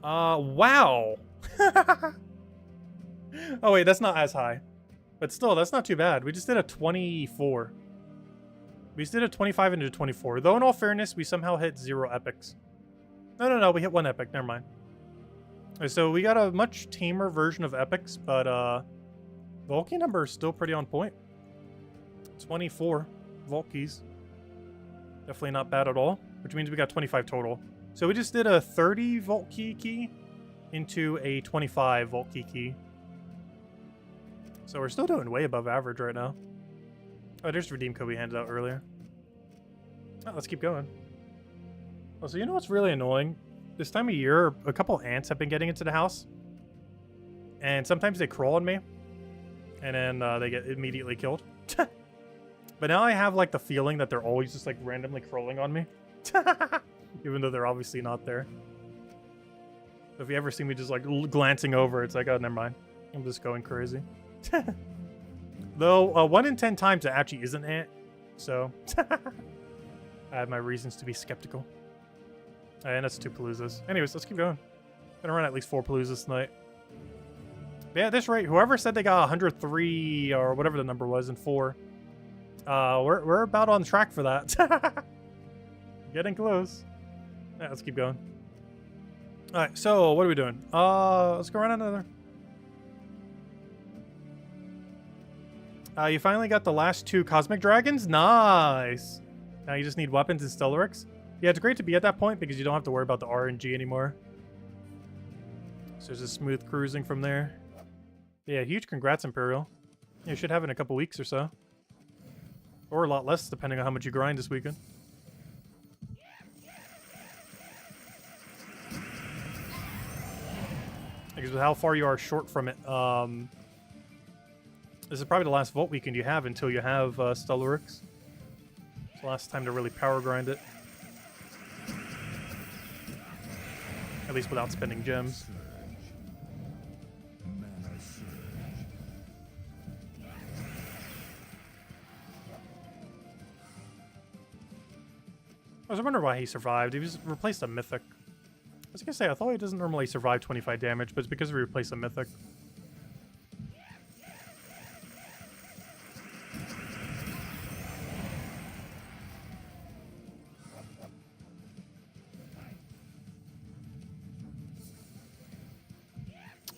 Wow! Oh wait, that's not as high. But still, that's not too bad. We just did a 24. We just did a 25 into 24. Though in all fairness, we somehow hit 0 epics. No, we hit 1 epic. Never mind. Right, so we got a much tamer version of epics, but Vault key number is still pretty on point. 24 Vault keys. Definitely not bad at all, which means we got 25 total. So we just did a 30 Vault key into a 25 Vault key. So we're still doing way above average right now. Oh, there's the redeem code we handed out earlier. Oh, let's keep going. Oh, so you know what's really annoying? This time of year, a couple ants have been getting into the house. And sometimes they crawl on me. And then they get immediately killed. But now I have like the feeling that they're always just like randomly crawling on me. Even though they're obviously not there. So if you ever see me just like glancing over, it's like, oh, never mind. I'm just going crazy. Though 1 in 10 times it actually is an ant, so I have my reasons to be skeptical. And that's 2 Paloozas. Anyways, let's keep going. Gonna run at least 4 Paloozas tonight. But yeah, at this rate, whoever said they got 103 or whatever the number was in 4, we're about on track for that. Getting close. Yeah, let's keep going. All right, so what are we doing? Let's go run another. You finally got the last 2 Cosmic Dragons? Nice! Now you just need weapons and Stellaryx. Yeah, it's great to be at that point because you don't have to worry about the RNG anymore. So there's a smooth cruising from there. Yeah, huge congrats, Imperial. You should have it in a couple weeks or so. Or a lot less, depending on how much you grind this weekend. Because with how far you are short from it, this is probably the last Vault weekend you have until you have Stellaryx. It's the last time to really power grind it. At least without spending gems. I was wondering why he survived. He was replaced a Mythic. I was gonna say, I thought he doesn't normally survive 25 damage, but it's because we replaced a Mythic.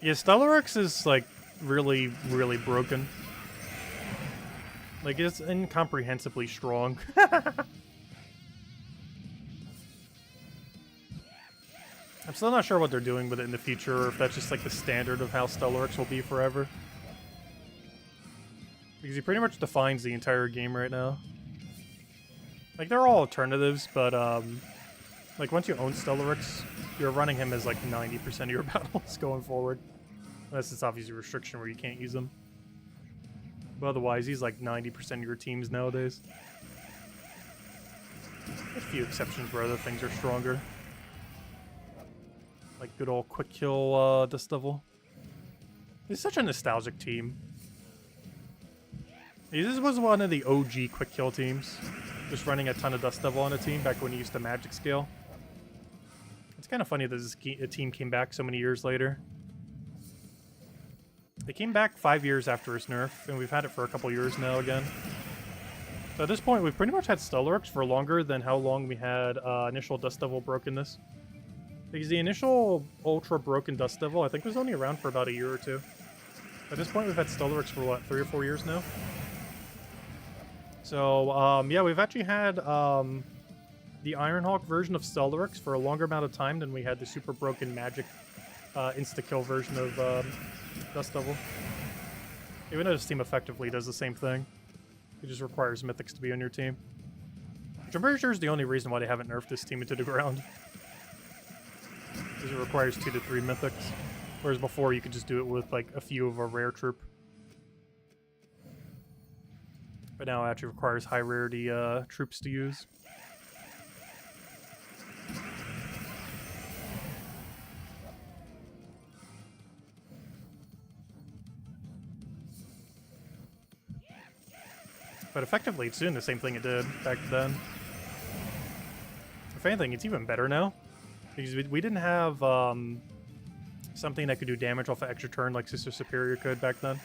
Yeah, Stellaryx is, like, really, really broken. Like, it's incomprehensibly strong. I'm still not sure what they're doing with it in the future, or if that's just, like, the standard of how Stellaryx will be forever. Because he pretty much defines the entire game right now. Like, they're all alternatives, but, like, once you own Stellaryx, you're running him as, like, 90% of your battles going forward. Unless it's obviously a restriction where you can't use him. But otherwise, he's, like, 90% of your teams nowadays. There's a few exceptions where other things are stronger. Like good old Quick Kill Dust Devil. He's such a nostalgic team. This was one of the OG Quick Kill teams. Just running a ton of Dust Devil on a team back when he used to Magic Scale. It's kind of funny that this team came back so many years later. They came back 5 years after his nerf, and we've had it for a couple years now again. So at this point, we've pretty much had Stellaryx for longer than how long we had initial Dust Devil brokenness. Because the initial Ultra Broken Dust Devil, I think, was only around for about a year or 2. At this point, we've had Stellaryx for, what, 3 or 4 years now? So, yeah, we've actually had the Ironhawk version of Stellaryx for a longer amount of time than we had the super broken magic insta-kill version of Dust Devil. Even though this team effectively does the same thing. It just requires Mythics to be on your team. Which I'm pretty sure is the only reason why they haven't nerfed this team into the ground. because it requires 2 to 3 mythics. Whereas before you could just do it with like a few of a rare troop. But now it actually requires high rarity troops to use. But effectively, it's doing the same thing it did back then. If anything, it's even better now. Because we didn't have something that could do damage off an extra turn like Sister Superior could back then.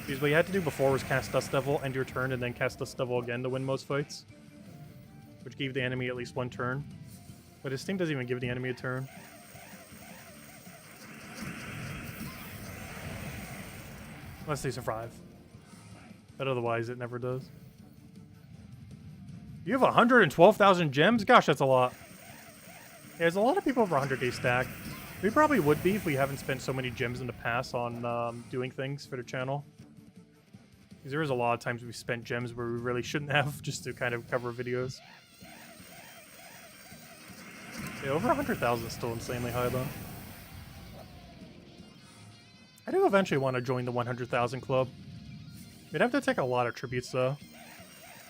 Because what you had to do before was cast Dust Devil, end your turn, and then cast Dust Devil again to win most fights. Which gave the enemy at least 1 turn. But his team doesn't even give the enemy a turn. Unless they survive. But otherwise, it never does. You have 112,000 gems? Gosh, that's a lot. Yeah, there's a lot of people over 100k stack. We probably would be if we haven't spent so many gems in the past on doing things for the channel. Because there is a lot of times we've spent gems where we really shouldn't have, just to kind of cover videos. Yeah, over 100,000 is still insanely high, though. I do eventually want to join the 100,000 club. We'd have to take a lot of tributes, though.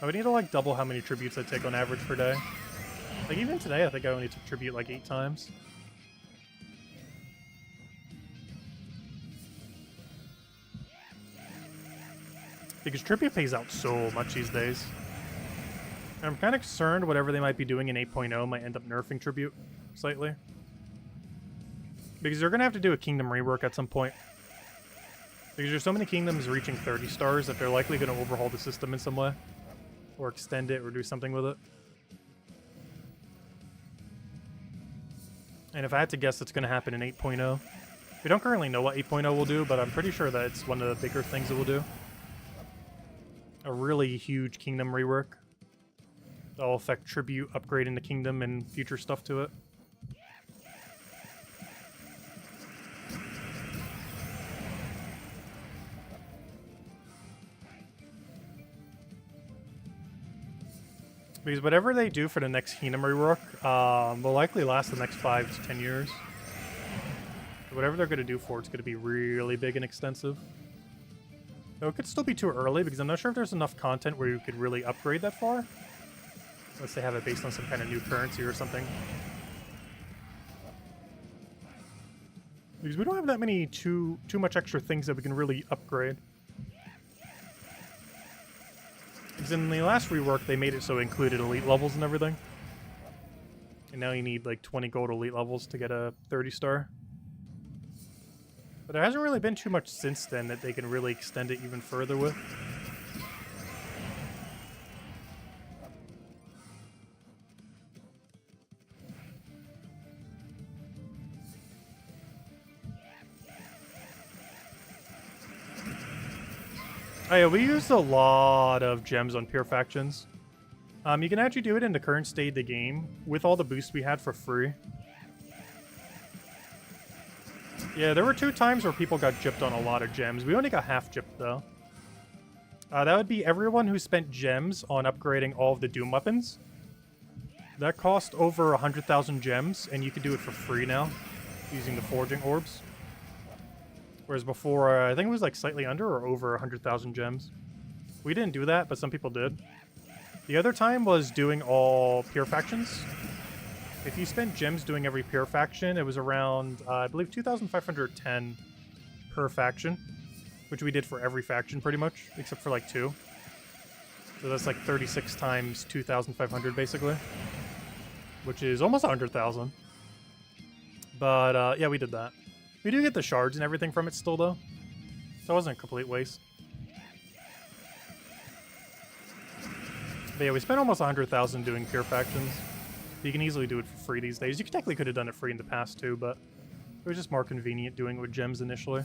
I would need to, like, double how many tributes I take on average per day. Like, even today, I think I only took tribute, like, 8 times. Because tribute pays out so much these days. And I'm kind of concerned whatever they might be doing in 8.0 might end up nerfing tribute slightly. Because they're going to have to do a kingdom rework at some point. Because there's so many kingdoms reaching 30 stars that they're likely going to overhaul the system in some way. Or extend it or do something with it. And if I had to guess, it's going to happen in 8.0. We don't currently know what 8.0 will do, but I'm pretty sure that it's one of the bigger things it will do. A really huge kingdom rework. That'll affect tribute, upgrading the kingdom, and future stuff to it. Because whatever they do for the next kingdom rework will likely last the next 5 to 10 years. Whatever they're going to do for it's going to be really big and extensive. Though it could still be too early because I'm not sure if there's enough content where you could really upgrade that far. Unless they have it based on some kind of new currency or something. Because we don't have that many too much extra things that we can really upgrade. Because in the last rework, they made it so it included elite levels and everything. And now you need like 20 gold elite levels to get a 30 star. But there hasn't really been too much since then that they can really extend it even further with. Oh yeah, we used a lot of gems on pure factions. You can actually do it in the current state of the game with all the boosts we had for free. Yeah, there were 2 times where people got gypped on a lot of gems. We only got half gypped though. That would be everyone who spent gems on upgrading all of the Doom weapons. That cost over 100,000 gems, and you can do it for free now using the forging orbs. Whereas before, I think it was like slightly under or over 100,000 gems. We didn't do that, but some people did. The other time was doing all pure factions. If you spent gems doing every pure faction, it was around, I believe, 2,510 per faction. Which we did for every faction, pretty much, except for like 2. So that's like 36 times 2,500, basically. Which is almost 100,000. But, yeah, we did that. We do get the shards and everything from it still, though. So it wasn't a complete waste. But yeah, we spent almost 100,000 doing pure factions. You can easily do it for free these days. You technically could have done it free in the past, too, but it was just more convenient doing it with gems initially.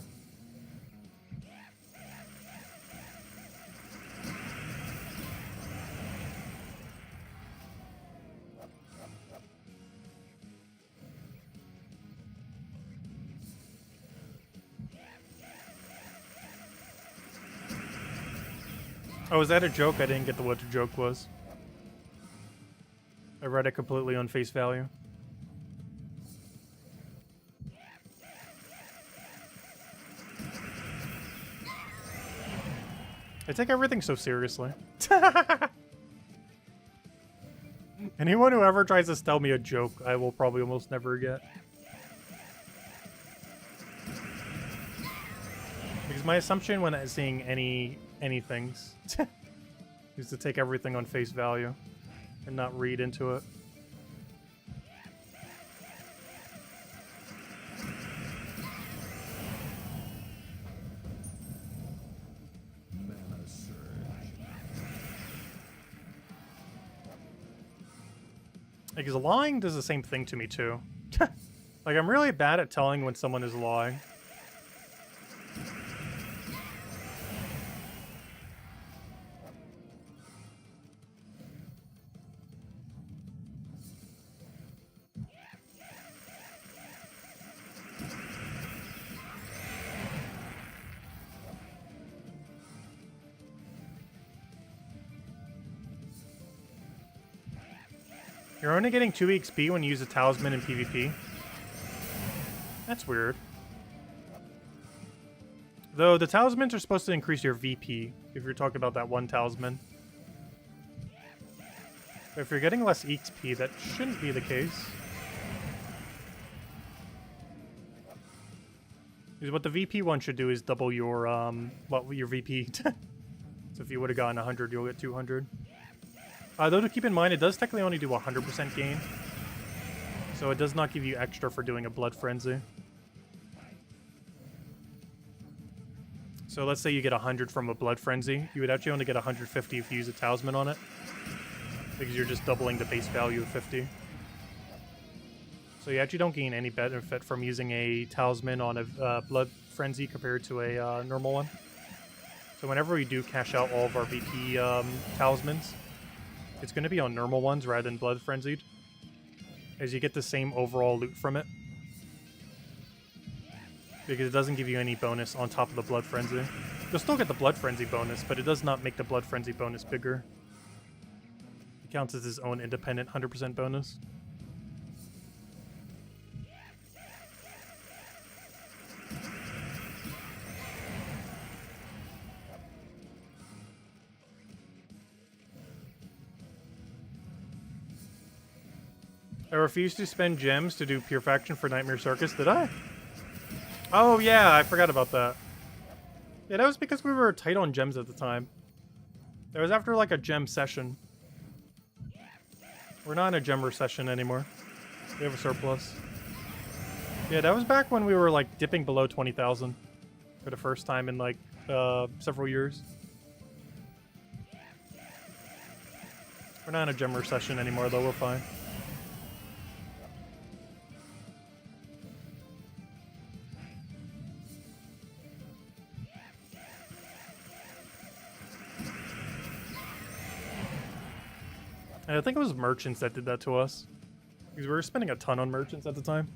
Oh, was that a joke? I didn't get what the joke was. I read it completely on face value. I take everything so seriously. Anyone who ever tries to tell me a joke, I will probably almost never get. Because my assumption when seeing anything is to take everything on face value and not read into it. Because lying does the same thing to me too. Like, I'm really bad at telling when someone is lying. You're only getting 2 XP when you use a talisman in PvP. That's weird. Though the talismans are supposed to increase your VP, if you're talking about that one talisman. But if you're getting less XP, that shouldn't be the case. Because what the VP one should do is double your, your VP. So if you would have gotten 100, you'll get 200. Though to keep in mind, it does technically only do 100% gain. So it does not give you extra for doing a Blood Frenzy. So let's say you get 100 from a Blood Frenzy. You would actually only get 150 if you use a Talisman on it. Because you're just doubling the base value of 50. So you actually don't gain any benefit from using a Talisman on a Blood Frenzy compared to a normal one. So whenever we do cash out all of our VP Talismans, it's going to be on normal ones rather than Blood Frenzied, as you get the same overall loot from it. Because it doesn't give you any bonus on top of the Blood Frenzy. You'll still get the Blood Frenzy bonus, but it does not make the Blood Frenzy bonus bigger. It counts as its own independent 100% bonus. I refused to spend gems to do Purifaction for Nightmare Circus, did I? Oh yeah, I forgot about that. Yeah, that was because we were tight on gems at the time. That was after like a gem session. We're not in a gem recession anymore. We have a surplus. Yeah, that was back when we were like dipping below 20,000 for the first time in like several years. We're not in a gem recession anymore though, we're fine. I think it was merchants that did that to us. Because we were spending a ton on merchants at the time.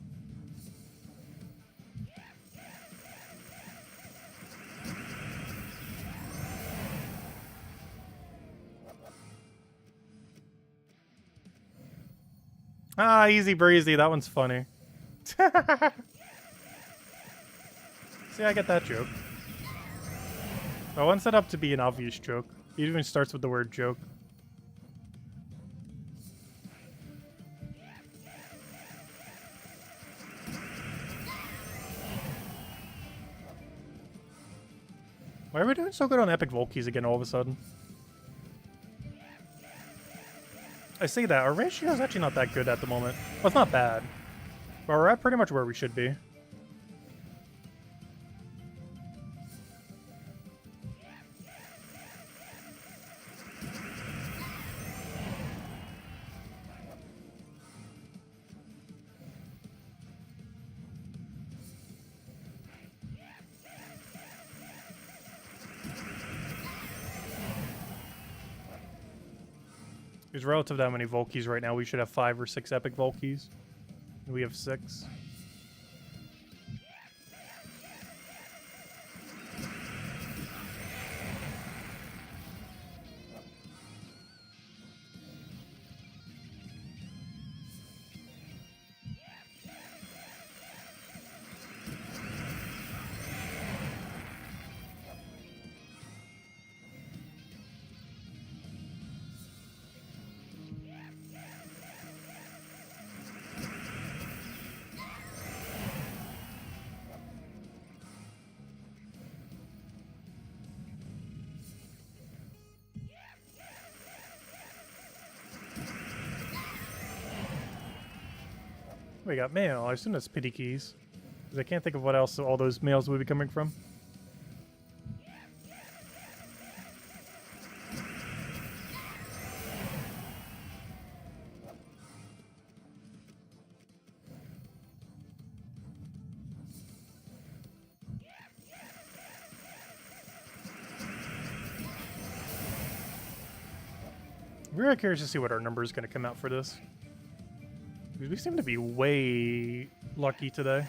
Ah, easy breezy. That one's funny. See, I get that joke. That one's set up to be an obvious joke. It even starts with the word joke. Why are we doing so good on Epic Volkeys again all of a sudden? I say that, our ratio is actually not that good at the moment. Well, it's not bad. But we're at pretty much where we should be. Because relative to how many Volkeys right now, we should have 5 or 6 Epic Volkeys. We have 6. We got mail. I assume that's pity keys. Because I can't think of what else all those mails would be coming from. I'm really curious to see what our number is going to come out for this. Because we seem to be way lucky today.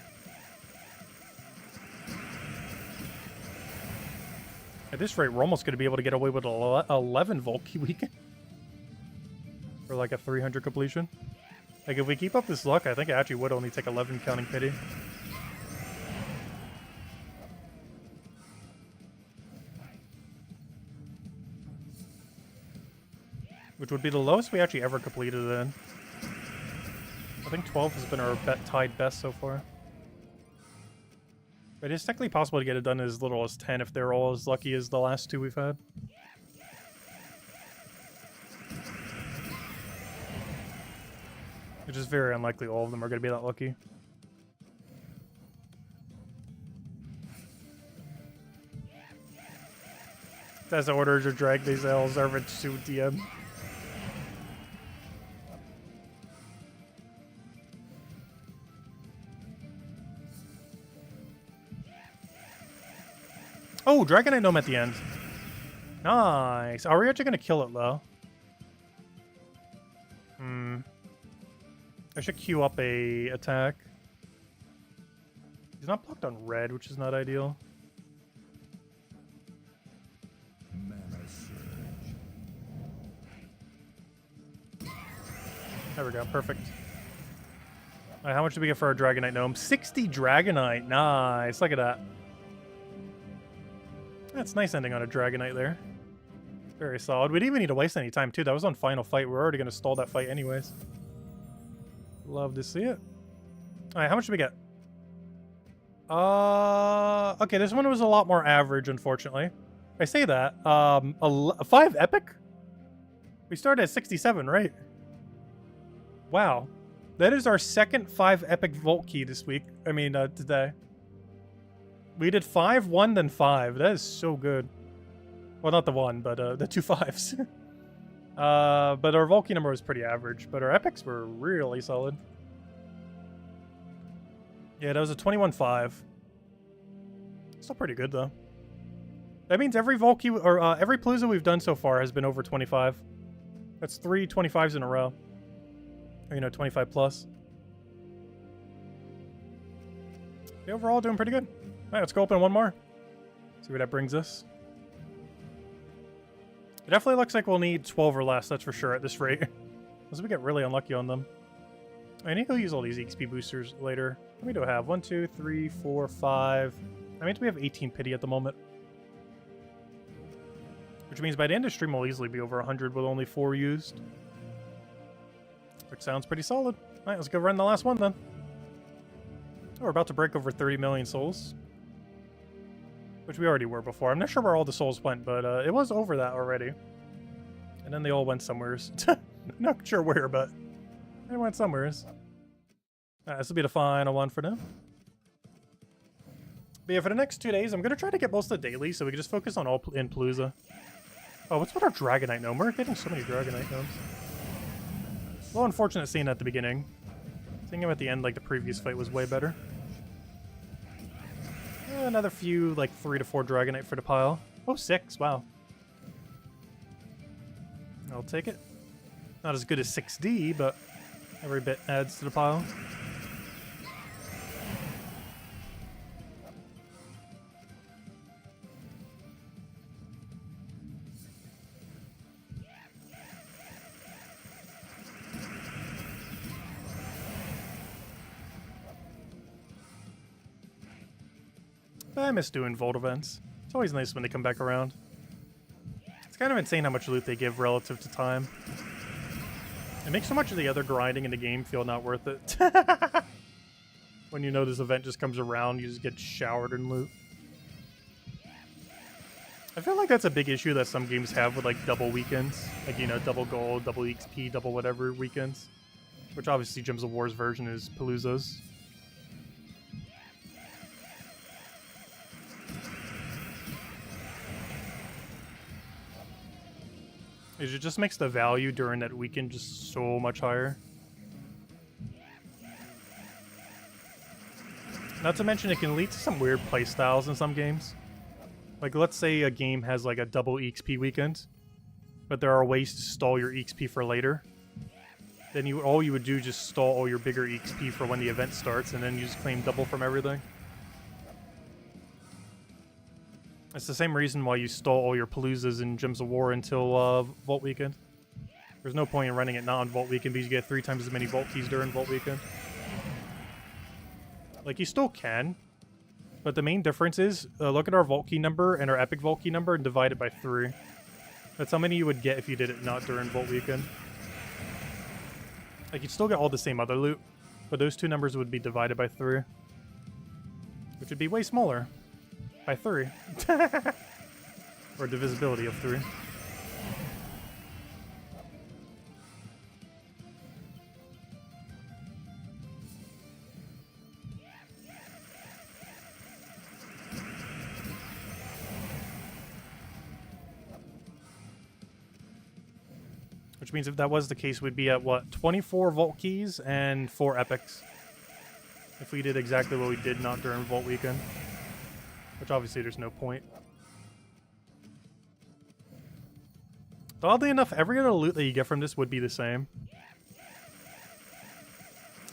At this rate, we're almost going to be able to get away with 11 Volkey weekend. For like a 300 completion. Like if we keep up this luck, I think it actually would only take 11 counting pity. Which would be the lowest we actually ever completed it in. I think 12 has been our tied best so far. But it's technically possible to get it done as little as 10 if they're all as lucky as the last two we've had. Which is very unlikely all of them are going to be that lucky. As orders or drag these L's over to DM. Oh, Dragonite Gnome at the end. Nice. Are we actually going to kill it, though? I should queue up a attack. He's not blocked on red, which is not ideal. There we go. Perfect. All right, how much do we get for our Dragonite Gnome? 60 Dragonite. Nice. Look at that. That's nice ending on a Dragonite there. Very solid. We didn't even need to waste any time, too. That was on final fight. We're already going to stall that fight anyways. Love to see it. All right, how much did we get? Okay, this one was a lot more average, unfortunately. I say that. 5 epic? We started at 67, right? Wow. That is our second 5 epic Volt Key this week. I mean, today. We did 5, 1, then 5. That is so good. Well, not the 1, but the 2 5s. But our Volkey number was pretty average, but our epics were really solid. Yeah, that was a 21-5. Still pretty good, though. That means every Volkey, or every Palooza we've done so far has been over 25. That's 3 25s in a row. Or, you know, 25 plus. Yeah, overall, doing pretty good. All right, let's go open one more. See where that brings us. It definitely looks like we'll need 12 or less, that's for sure, at this rate. Unless we get really unlucky on them. I need to go use all these XP boosters later. How many do I have? 1, 2, 3, 4, 5. I mean, we have 18 pity at the moment. Which means by the end of stream, we'll easily be over 100 with only 4 used. Which sounds pretty solid. Alright, let's go run the last one then. Oh, we're about to break over 30 million souls. Which we already were before. I'm not sure where all the souls went, but it was over that already. And then they all went somewheres. Not sure where, but they went somewheres. Alright, this will be the final one for now. But yeah, for the next 2 days, I'm going to try to get most of the dailies so we can just focus on all in Palooza. Oh, what's with our Dragonite Gnome? We're getting so many Dragonite Gnomes. Well, unfortunate seeing at the beginning. Seeing him at the end like the previous fight was way better. Another few, like 3 to 4 Dragonite for the pile. Oh, 6. Wow. I'll take it. Not as good as 6D, but every bit adds to the pile. I miss doing Volt events. It's always nice when they come back around. It's kind of insane how much loot they give relative to time. It makes so much of the other grinding in the game feel not worth it. When you know this event just comes around, you just get showered in loot. I feel like that's a big issue that some games have with like double weekends. Like, you know, double gold, double XP, double whatever weekends. Which obviously Gems of War's version is Palooza's. It just makes the value during that weekend just so much higher. Not to mention it can lead to some weird playstyles in some games. Like let's say a game has like a double EXP weekend, but there are ways to stall your EXP for later. Then all you would do is just stall all your bigger EXP for when the event starts, and then you just claim double from everything. It's the same reason why you stall all your Paloozas and Gems of War until Vault Weekend. There's no point in running it not on Vault Weekend because you get 3 times as many Vault Keys during Vault Weekend. Like, you still can, but the main difference is, look at our Vault Key number and our Epic Vault Key number and divide it by 3. That's how many you would get if you did it not during Vault Weekend. Like, you'd still get all the same other loot, but those 2 numbers would be divided by 3. Which would be way smaller. By 3. Or divisibility of 3. Which means if that was the case, we'd be at, what, 24 Vault Keys and 4 Epics. If we did exactly what we did not during Vault Weekend. Which obviously there's no point. But oddly enough, every other loot that you get from this would be the same.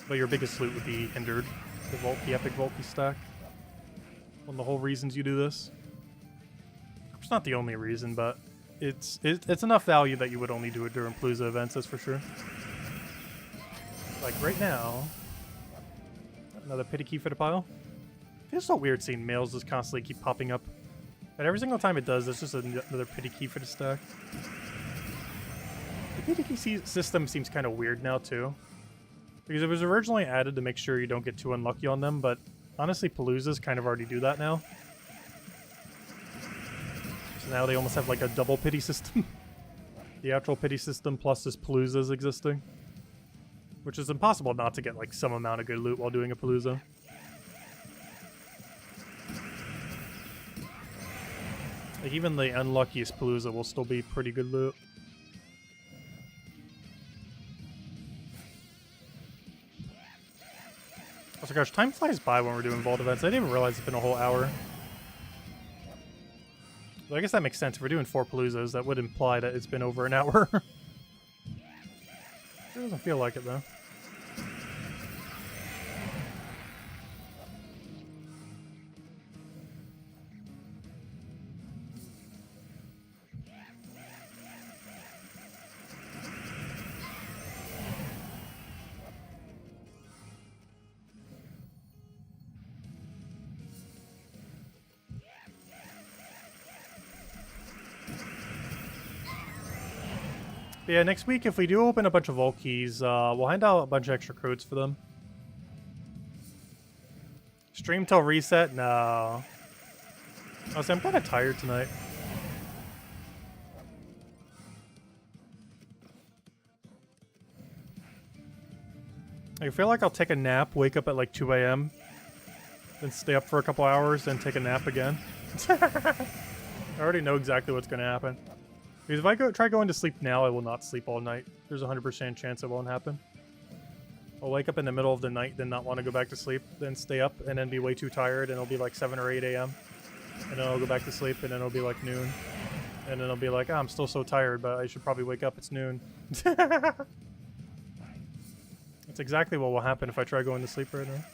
But your biggest loot would be hindered. The Epic Vault Key stack. One of the whole reasons you do this. It's not the only reason, but it's enough value that you would only do it during Palooza events, that's for sure. Like right now. Another pity key for the pile. It's so weird seeing mails just constantly keep popping up. And every single time it does, it's just another pity key for the stack. The pity key system seems kind of weird now too. Because it was originally added to make sure you don't get too unlucky on them, but honestly Paloozas kind of already do that now. So now they almost have like a double pity system. The actual pity system plus this Paloozas existing. Which is impossible not to get like some amount of good loot while doing a Palooza. Like even the unluckiest Palooza will still be pretty good loot. Also gosh, time flies by when we're doing vault events. I didn't even realize it's been a whole hour. But I guess that makes sense. If we're doing 4 Paloozas, that would imply that it's been over an hour. It doesn't feel like it though. Yeah, next week, if we do open a bunch of Vault Keys, we'll hand out a bunch of extra codes for them. Stream till reset? No. Honestly, I'm kind of tired tonight. I feel like I'll take a nap, wake up at like 2 a.m., then stay up for a couple hours, then take a nap again. I already know exactly what's going to happen. Because if I try going to sleep now, I will not sleep all night. There's a 100% chance it won't happen. I'll wake up in the middle of the night, then not want to go back to sleep, then stay up, and then be way too tired, and it'll be like 7 or 8 a.m. And then I'll go back to sleep, and then it'll be like noon. And then I'll be like, oh, I'm still so tired, but I should probably wake up, it's noon. That's exactly what will happen if I try going to sleep right now.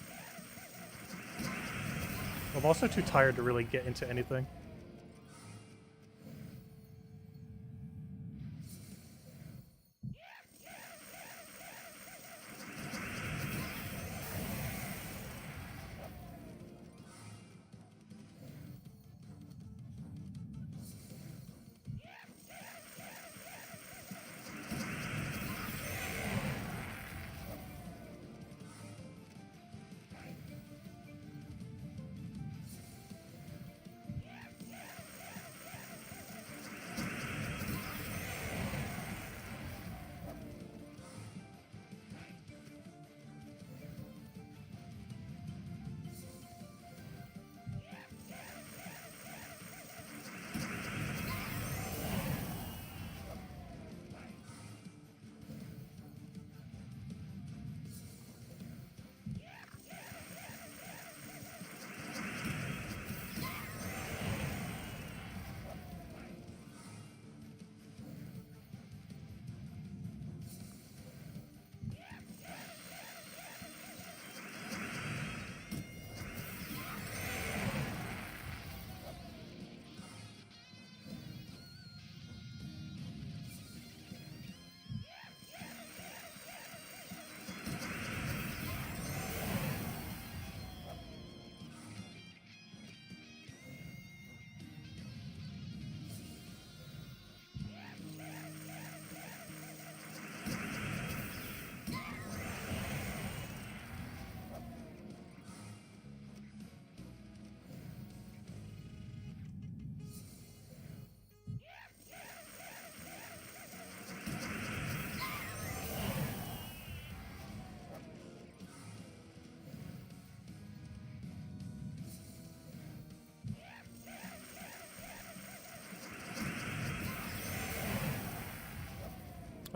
I'm also too tired to really get into anything.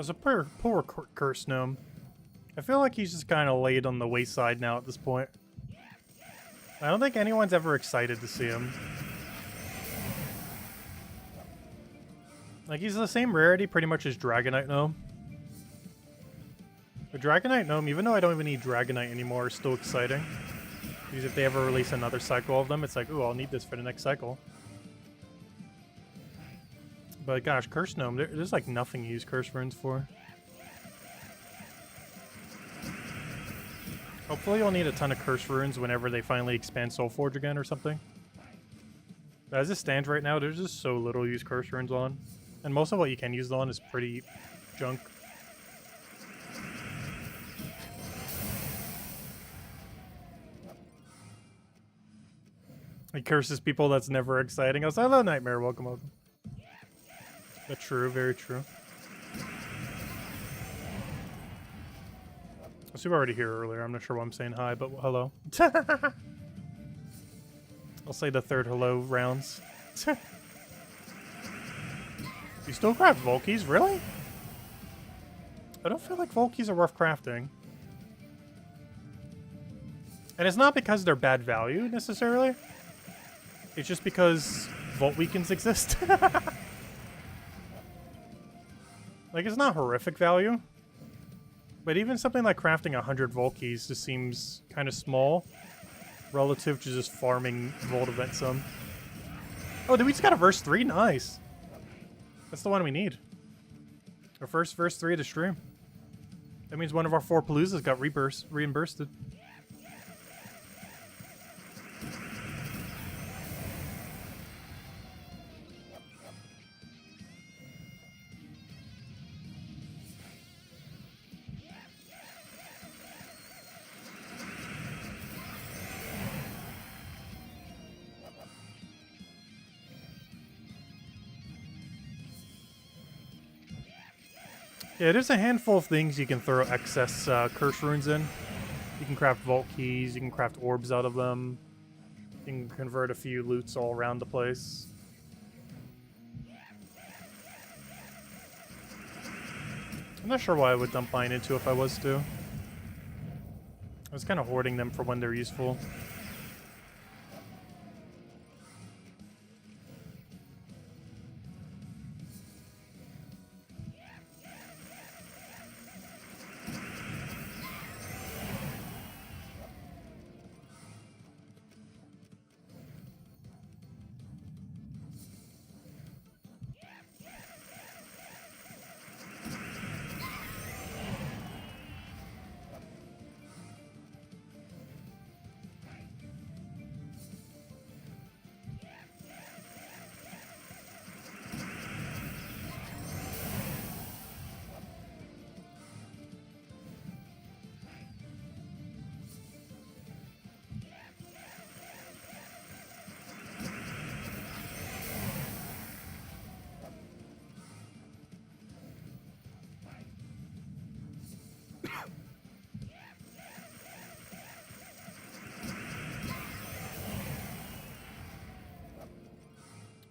As a poor Curse Gnome. I feel like he's just kind of laid on the wayside now at this point. I don't think anyone's ever excited to see him. Like, he's the same rarity pretty much as Dragonite Gnome. The Dragonite Gnome, even though I don't even need Dragonite anymore, is still exciting. Because if they ever release another cycle of them, it's like, ooh, I'll need this for the next cycle. But gosh, Curse Gnome, there's like nothing you use Curse Runes for. Hopefully you'll need a ton of Curse Runes whenever they finally expand Soulforge again or something. But as it stands right now, there's just so little use Curse Runes on. And most of what you can use it on is pretty junk. He curses people, that's never exciting. I was like, hello, Nightmare, welcome, welcome. That's true, very true. So we were already here earlier. I'm not sure why I'm saying hi, but hello. I'll say the third hello rounds. You still craft Volkies? Really? I don't feel like Volkies are worth crafting. And it's not because they're bad value, necessarily. It's just because Volt Weakens exist. Like, it's not horrific value. But even something like crafting 100 Volkies just seems kind of small relative to just farming Volt Event Sum. Oh, we just got a verse 3? Nice. That's the one we need. Our first verse 3 of the stream. That means one of our 4 Paloozas got reimbursed. Yeah, there's a handful of things you can throw excess Curse Runes in. You can craft Vault Keys, you can craft Orbs out of them. You can convert a few loots all around the place. I'm not sure why I would dump mine into if I was to. I was kind of hoarding them for when they're useful.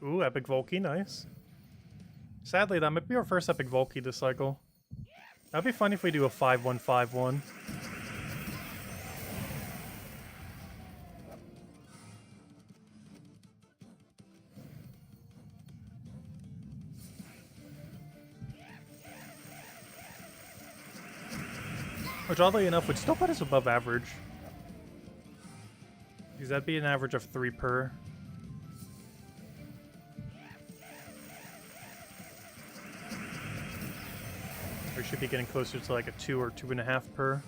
Ooh, Epic Volkey, nice. Sadly, that might be our first Epic Volkey this cycle. That'd be fun if we do a 5-1-5-1. Which, oddly enough, would still put us above average. Because that'd be an average of 3 per. We should be getting closer to like a 2 or 2.5 per.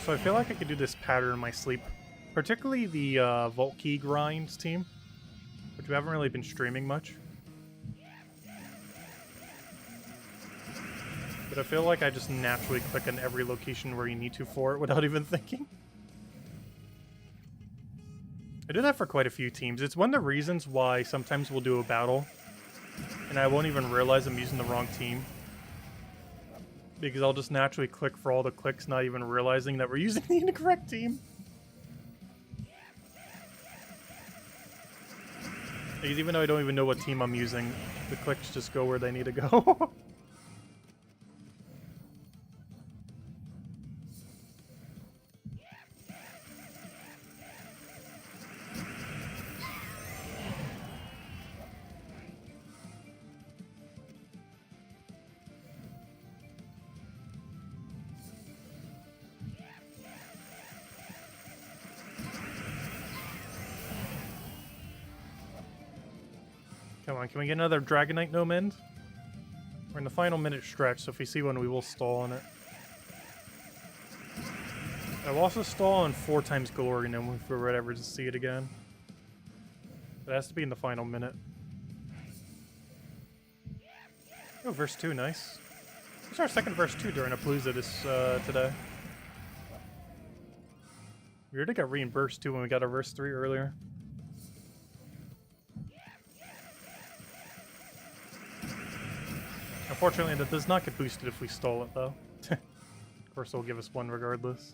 So I feel like I could do this pattern in my sleep. Particularly the Vault Key Grinds team, which we haven't really been streaming much. But I feel like I just naturally click on every location where you need to for it without even thinking. I do that for quite a few teams. It's one of the reasons why sometimes we'll do a battle and I won't even realize I'm using the wrong team. Because I'll just naturally click for all the clicks, not even realizing that we're using the incorrect team. Because even though I don't even know what team I'm using, the clicks just go where they need to go. Come on, can we get another Dragonite Gnome end? We're in the final minute stretch, so if we see one, we will stall on it. I will also stall on 4 times Glory Gnome if we're ever to see it again. It has to be in the final minute. Oh, verse 2, nice. This is our second verse 2 during a Palooza this today. We already got reimbursed too when we got our verse 3 earlier. Unfortunately, that does not get boosted if we stall it, though. Of course, it'll give us 1 regardless.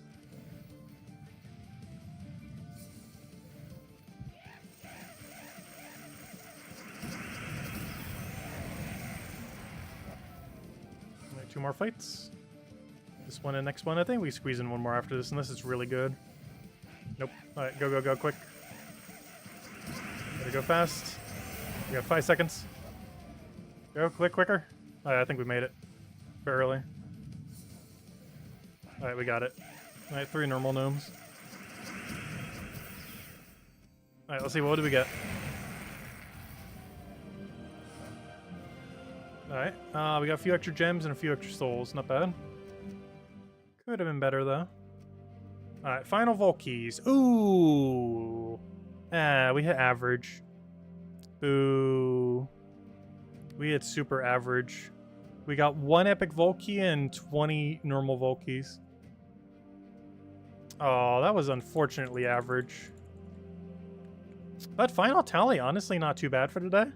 Right, 2 more fights. This one and next one. I think we squeeze in 1 more after this, unless it's really good. Nope. Alright, go, go, go, quick. Gotta go fast. We got 5 seconds. Go, click quicker. Alright, I think we made it. Barely. Alright, we got it. Alright, 3 normal gnomes. Alright, let's see, what do we get? Alright, we got a few extra gems and a few extra souls. Not bad. Could have been better, though. Alright, final Vault Keys. Ooh! Ah, we hit average. Boo. We hit super average. We got 1 epic Vault Key and 20 normal Vault Keys. Oh, that was unfortunately average. But final tally, honestly, not too bad for today.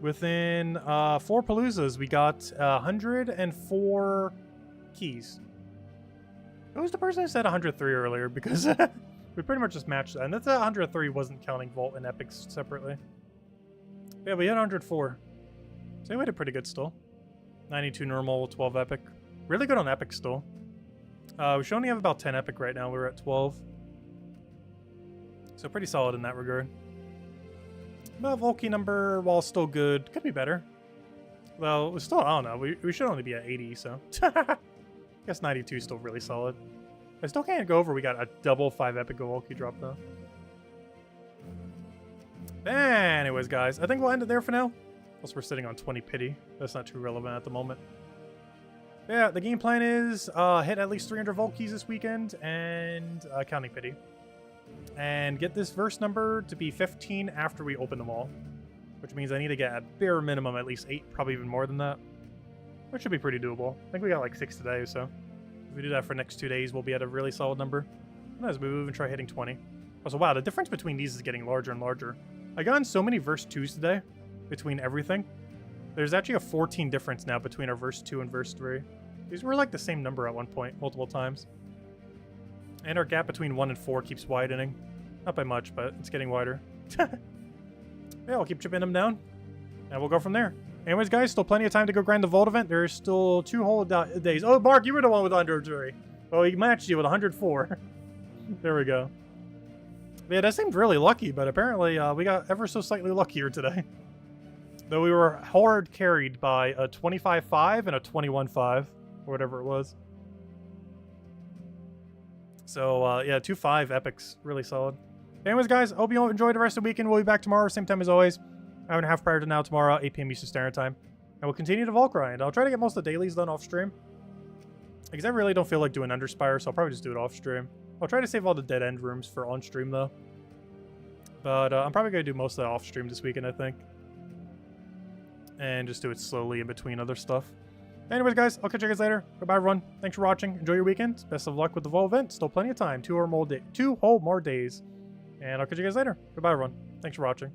Within 4 Paloozas, we got 104 keys. Who was the person who said 103 earlier? Because we pretty much just matched that. And that's 103 wasn't counting Vault and Epics separately. Yeah, we had 104. So we did pretty good still. 92 normal, 12 epic. Really good on epic still. We should only have about 10 epic right now. We're at 12. So pretty solid in that regard. But Vault Key number, while still good, could be better. Well, we still, I don't know. We should only be at 80, so. I guess 92 is still really solid. I still can't go over. We got a double 5 epic Vault Key drop though. Anyways, guys, I think we'll end it there for now. Plus, we're sitting on 20 pity. That's not too relevant at the moment. Yeah, the game plan is hit at least 300 Vault Keys this weekend and counting pity. And get this verse number to be 15 after we open them all. Which means I need to get at bare minimum at least 8, probably even more than that. Which should be pretty doable. I think we got like 6 today, so if we do that for the next 2 days, we'll be at a really solid number. And as we move and try hitting 20. Also, wow, the difference between these is getting larger and larger. I got in so many verse 2s today. Between everything. There's actually a 14 difference now between our verse 2 and verse 3. These were like the same number at one point, multiple times. And our gap between 1 and 4 keeps widening. Not by much, but it's getting wider. Yeah, I'll keep chipping them down. And we'll go from there. Anyways, guys, still plenty of time to go grind the Vault event. There's still 2 whole days. Oh, Mark, you were the one with 103. Well, he matched you with 104. There we go. Yeah, that seemed really lucky, but apparently we got ever so slightly luckier today. Though we were hard carried by a 25-5 and a 21-5, or whatever it was. So, yeah, 2-5 epics. Really solid. Anyways, guys, hope you all enjoyed the rest of the weekend. We'll be back tomorrow, same time as always. Hour and a half prior to now tomorrow, 8 p.m. Eastern Standard Time. And we'll continue to Vault grind. I'll try to get most of the dailies done off stream. Because I really don't feel like doing Underspire, so I'll probably just do it off stream. I'll try to save all the dead end rooms for on stream though. But I'm probably going to do most of that off stream this weekend, I think. And just do it slowly in between other stuff. Anyways, guys, I'll catch you guys later. Goodbye, everyone. Thanks for watching. Enjoy your weekend. Best of luck with the Vol event. Still plenty of time. 2 whole more days. And I'll catch you guys later. Goodbye, everyone. Thanks for watching.